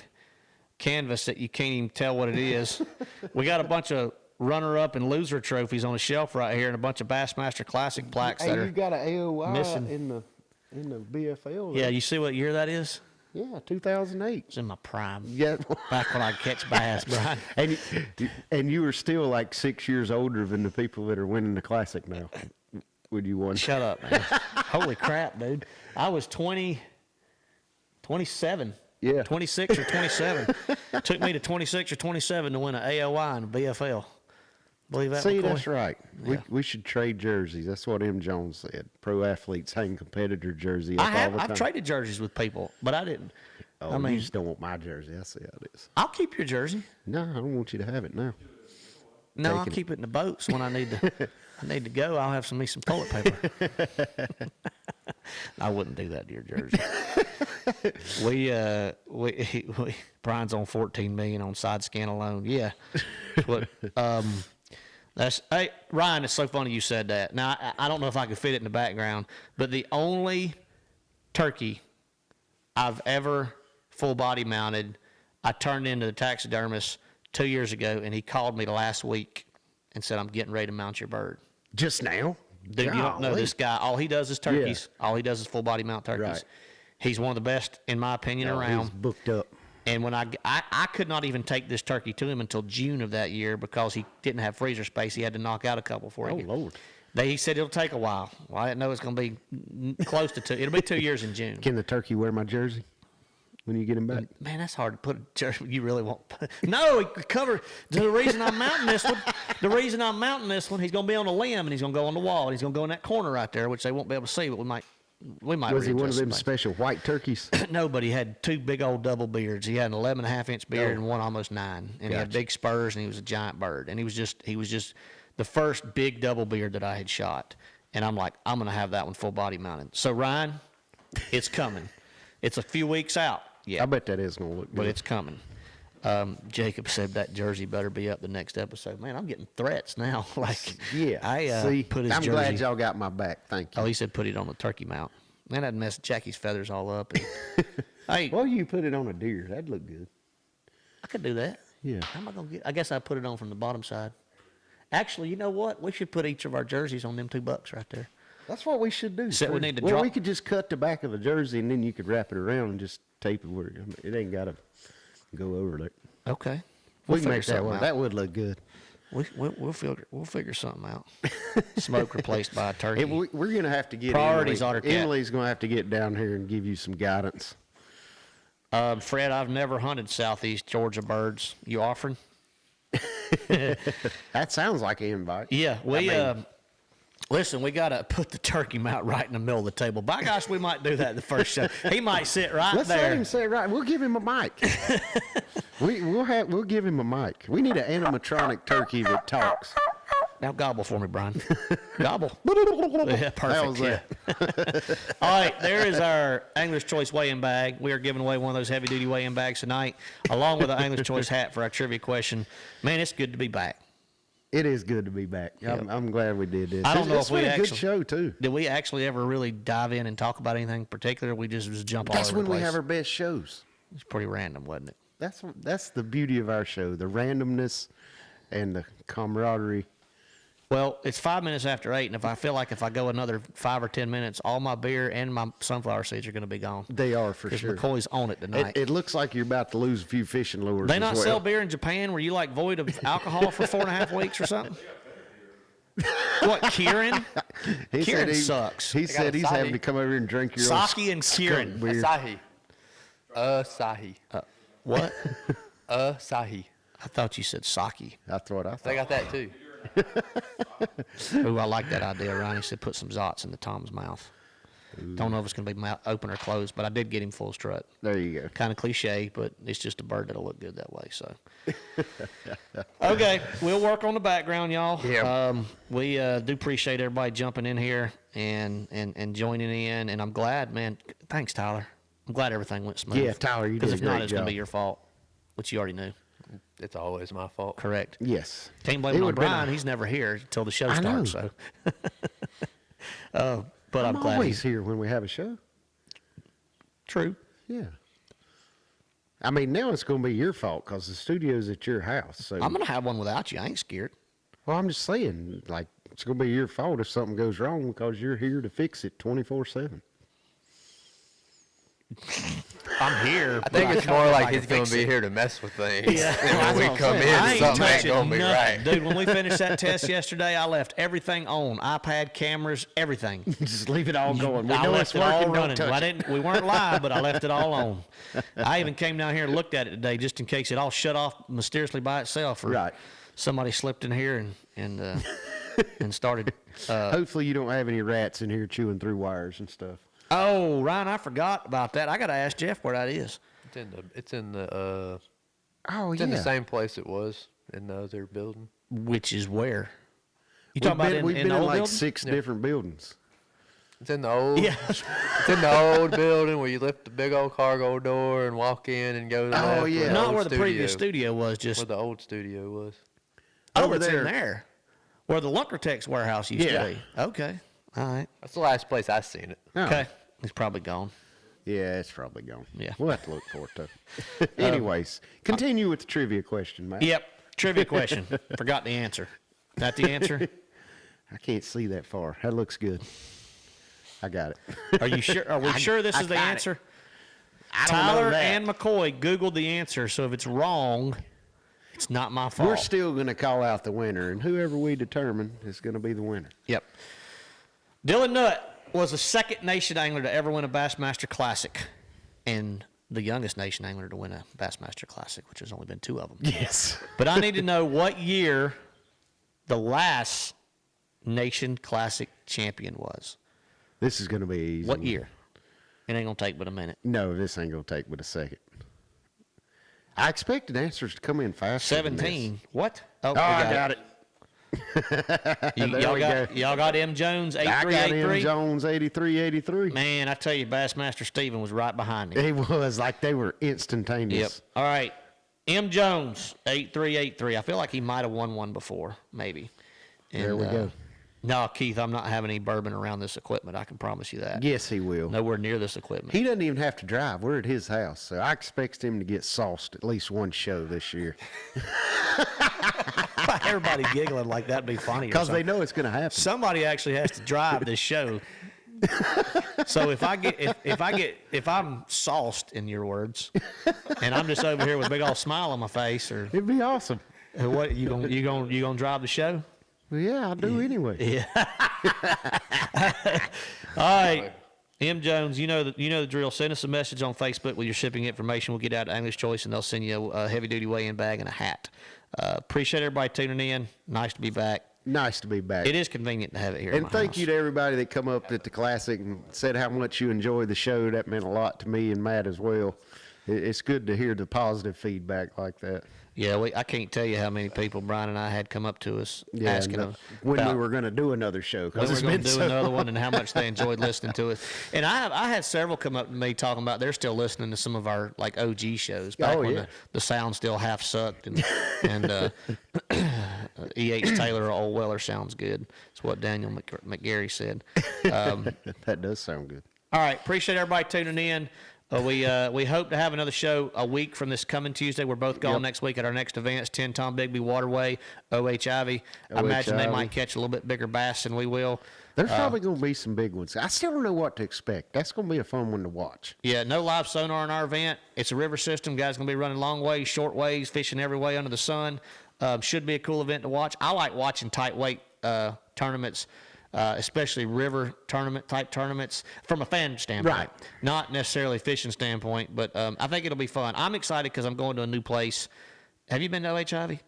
canvas that you can't even tell what it is. We got a bunch of runner-up and loser trophies on a shelf right here, and a bunch of Bassmaster Classic plaques that Hey, are. you got an AOI missing. in the BFL. Yeah, you see what year that is? Yeah, 2008. It's in my prime. Yeah. Back when I catch bass, Brian. and you were still like 6 years older than the people that are winning the classic now. Would you want? Shut up, man. Holy crap, dude. I was 27. Yeah. 26 or 27. Took me to 26 or 27 to win an AOI and a BFL. Believe that, See, McCoy? that's right. Yeah. We should trade jerseys. That's what M. Jones said. Pro athletes hang competitor jersey up all the time. I've traded jerseys with people, but I didn't. Oh, I mean, you just don't want my jersey. I see how it is. I'll keep your jersey. No, I don't want you to have it now. No, I'll Taking it. keep it in the boats when I need to go. I'll have some toilet paper. I wouldn't do that to your jersey. we Brian's on 14 million on side scan alone. Yeah. What hey Ryan, it's so funny you said that. Now I don't know if I could fit it in the background, but the only turkey I've ever full body mounted, I turned into the taxidermist 2 years ago, and he called me last week and said, I'm getting ready to mount your bird. Just now? Dude, you don't know Golly. this guy. All he does is turkeys. All he does is full body mount turkeys. Right. He's one of the best, in my opinion, No, around. he's booked up. And when I could not even take this turkey to him until June of that year because he didn't have freezer space. He had to knock out a couple for Oh, it. Lord. He said it'll take a while. Well, I didn't know it's going to be close to 2. It'll be 2 years in June. Can the turkey wear my jersey when you get him back? Man, that's hard to put a jersey. You really won't. No, he cover. The reason I'm mounting this one, he's going to be on a limb and he's going to go on the wall and he's going to go in that corner right there, which they won't be able to see, but we might. Was he one of readjust them some special white turkeys? things. No, but he had 2 big old double beards. He had an 11.5-inch beard Oh. and one almost 9, and he had Gotcha. big spurs and he was a giant bird, and he was just the first big double beard that I had shot. And I'm like, I'm going to have that one full body mounted. So, Ryan, it's coming. It's a few weeks out. Yeah, I bet that is going to look good. but it's coming. Jacob said that jersey better be up the next episode. Man, I'm getting threats now. Like, Yeah. I See, put his I'm jersey. glad y'all got my back. Thank you. Oh, he said put it on the turkey mount. Man, I'd mess Jackie's feathers all up. And, hey, Well, you put it on a deer. That'd look good. I could do that. Yeah. How am I gonna get? I guess I put it on from the bottom side. Actually, you know what? We should put each of our jerseys on them $2 right there. That's what we should do. Except we sir. need to well, drop- we could just cut the back of the jersey and then you could wrap it around and just tape it where it ain't got to go over there. Okay. We We'll can make figure that something work. out. That would look good. We'll figure something out. Smoke replaced by a turkey. We're going to have to get Priorities, Emily. AutoCAD. Emily's going to have to get down here and give you some guidance. Fred, I've never hunted Southeast Georgia birds. You offering? That sounds like an invite. Yeah, we I mean- listen. We gotta put the turkey mount right in the middle of the table. By gosh, we might do that the first show. He might sit right Let's there. let him say it right. We'll give him a mic. We'll give him a mic. We need an animatronic turkey that talks. Now gobble for me, Brian. Gobble. Yeah, perfect. That was yeah. All right, there is our Angler's Choice weigh-in bag. We are giving away one of those heavy-duty weigh-in bags tonight, along with the Angler's Choice hat for our trivia question. Man, it's good to be back. It is good to be back. I'm glad we did this. I don't know It's if we been a good actually- show too. Did we actually ever really dive in and talk about anything particular? We just jump all That's over when the we place. have our best shows. It's pretty random, wasn't it? That's the beauty of our show, the randomness and the camaraderie. Well, it's 5 minutes after 8, and if I feel like if I go another 5 or 10 minutes, all my beer and my sunflower seeds are going to be gone. They are for Because sure. McCoy's on it tonight. It looks like you're about to lose a few fishing lures. They as not well. sell beer in Japan where you like void of alcohol for 4.5 weeks or something? What, Kieran? He Kieran said sucks. He got said he's Asahi. having to come over here and drink your own Sake and Kieran. beer. Asahi. What? Asahi. I thought you said sake. That's what I They thought. got that too. Ooh, I like that idea, Ryan. He said put some zots into Tom's mouth. Don't know if it's going to be open or closed, but I did get him full strut. There you go. Kind of cliche, but it's just a bird that'll look good that way. So, okay, we'll work on the background, y'all. Yeah. We do appreciate everybody jumping in here and joining in, and I'm glad, man. Thanks, Tyler. I'm glad everything went smooth. Yeah, Tyler, you did Because a if not, great it's going to be job. your fault, which you already knew. It's always my fault. Correct. Yes. Can't blame It it on would've been Brian. a- He's never here until the show I know. starts. So, but I'm, I'm glad. always here when we have a show. True. Yeah. I mean, now it's going to be your fault because the studio's at your house. So, I'm gonna have one without you. I ain't scared. well, I'm just saying, like, it's going to be your fault if something goes wrong because you're here to fix it 24/7. I'm here. I think it's more like he's going to be here to mess with things. Yeah. And when we come in, something ain't going to be right. Dude, when we finished that test yesterday, I left everything on. iPad, cameras, everything. Just leave it all going. We I know left it's it all working. Don't running. touch it. We weren't live, but I left it all on. I even came down here and looked at it today just in case it all shut off mysteriously by itself. Or Right. somebody slipped in here and started. Hopefully, you don't have any rats in here chewing through wires and stuff. Oh, Ryan, I forgot about that. I got to ask Jeff where that is. It's in the Oh, it's in the same place it was in the other building. Which is where? You We've talking about been, we've in been the in old like building? 6 different buildings. It's in the old. Yeah. It's in the old building where you lift the big old cargo door and walk in and go to the Oh, left where yeah. the Not old where the previous studio was, Where just the old studio was. over Over it's in there. there. Where the Lunkertex warehouse used Yeah. to be. Okay. All right. That's the last place I seen it. Oh. Okay. He's probably gone. Yeah, it's probably gone. Yeah. We'll have to look for it, though. Anyways, continue with the trivia question, Matt. Yep. Trivia question. Forgot the answer. That the answer? I can't see that far. That looks good. I got it. Are you sure? Are we sure this I is the got it. answer? I don't know Tyler that. and McCoy Googled the answer, so if it's wrong, it's not my fault. We're still going to call out the winner, and whoever we determine is going to be the winner. Yep. Dylan Nutt was the second nation angler to ever win a Bassmaster Classic, and the youngest nation angler to win a Bassmaster Classic, which has only been 2 of them. Yes. But I need to know what year the last Nation Classic champion was. This is going to be easy. What year? It ain't going to take but a minute. No, this ain't going to take but a second. I expected answers to come in faster. than this. 17. What? Oh, Oh, I got it. Y'all got M Jones I got M 8383. Jones 8383. Man, I tell you, Bassmaster Steven was right behind him. He was like they were instantaneous. Yep. All right. M Jones 8383. I feel like he might have won one before, maybe. And, There we go. No, Keith, I'm not having any bourbon around this equipment. I can promise you that. Yes, he will. Nowhere near this equipment. He doesn't even have to drive. We're at his house, so I expect him to get sauced at least one show this year Everybody giggling like that'd be funny. because they know it's going to happen. Somebody actually has to drive this show. So if I'm sauced, in your words, and I'm just over here with a big old smile on my face, or It'd be awesome. what, you gonna drive the show? Well, yeah, I do anyway. Yeah. All right, M Jones, you know the drill. Send us a message on Facebook with your shipping information. We'll get out to English Choice, and they'll send you a heavy duty weigh-in bag and a hat. Appreciate everybody tuning in. Nice to be back. Nice to be back. It is convenient to have it here. in And my thank house. you to everybody that come up at the Classic and said how much you enjoyed the show. That meant a lot to me and Matt as well. It's good to hear the positive feedback like that. Yeah, I can't tell you how many people Brian and I had come up to us asking no, them when about we were going to do another show. when Because we're it's going been to do so another long. one and how much they enjoyed listening to us. And I had several come up to me talking about they're still listening to some of our like OG shows back when yeah. the sound still half sucked and E.H. Taylor or Old Weller sounds good. That's what Daniel McGarry said. That does sound good. All right, appreciate everybody tuning in. We hope to have another show a week from this coming Tuesday. We're both going next week at our next events, 10 Tom Bigby Waterway, OH Ivy. I imagine they Ivy. might catch a little bit bigger bass than we will. There's probably going to be some big ones. I still don't know what to expect. That's going to be a fun one to watch. Yeah, no live sonar in our event. It's a river system. Guys going to be running long ways, short ways, fishing every way under the sun. Should be a cool event to watch. I like watching tight weight tournaments. Especially river tournament type tournaments from a fan standpoint, Right. Not necessarily fishing standpoint, but I think it'll be fun. I'm excited because I'm going to a new place. Have you been to OH Ivy?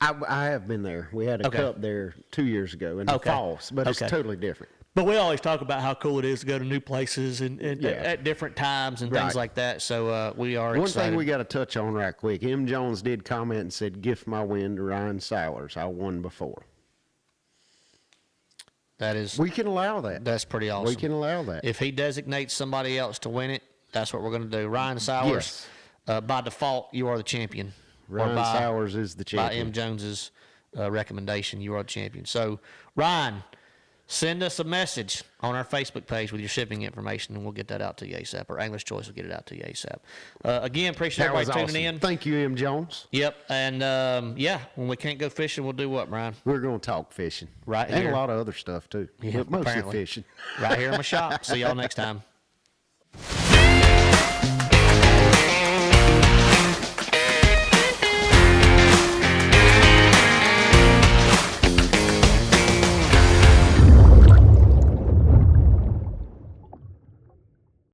I have been there. We had a Okay. cup there 2 years ago in the fall, but it's Okay. totally different. But we always talk about how cool it is to go to new places and Yeah. at different times and things Right. like that. So we are One excited. thing we got to touch on right quick. M. Jones did comment and said, "Gift my win to Ryan Sowers. I won before." That is, We can allow that. that's pretty awesome. We can allow that. If he designates somebody else to win it, that's what we're going to do. Ryan Sowers, by default, you are the champion. Or Ryan by- Sowers is the By champion. M. Jones's recommendation, you are the champion. So, Ryan, send us a message on our Facebook page with your shipping information, and we'll get that out to you ASAP. Or English Choice will get it out to you ASAP. Again, appreciate That was everybody awesome. tuning in. Thank you, M. Jones. Yep, and yeah, when we can't go fishing, we'll do what, Brian? We're going to talk fishing. Right and here. a lot of other stuff, too. Yeah, but mostly apparently. fishing. Right here in my shop. See y'all next time.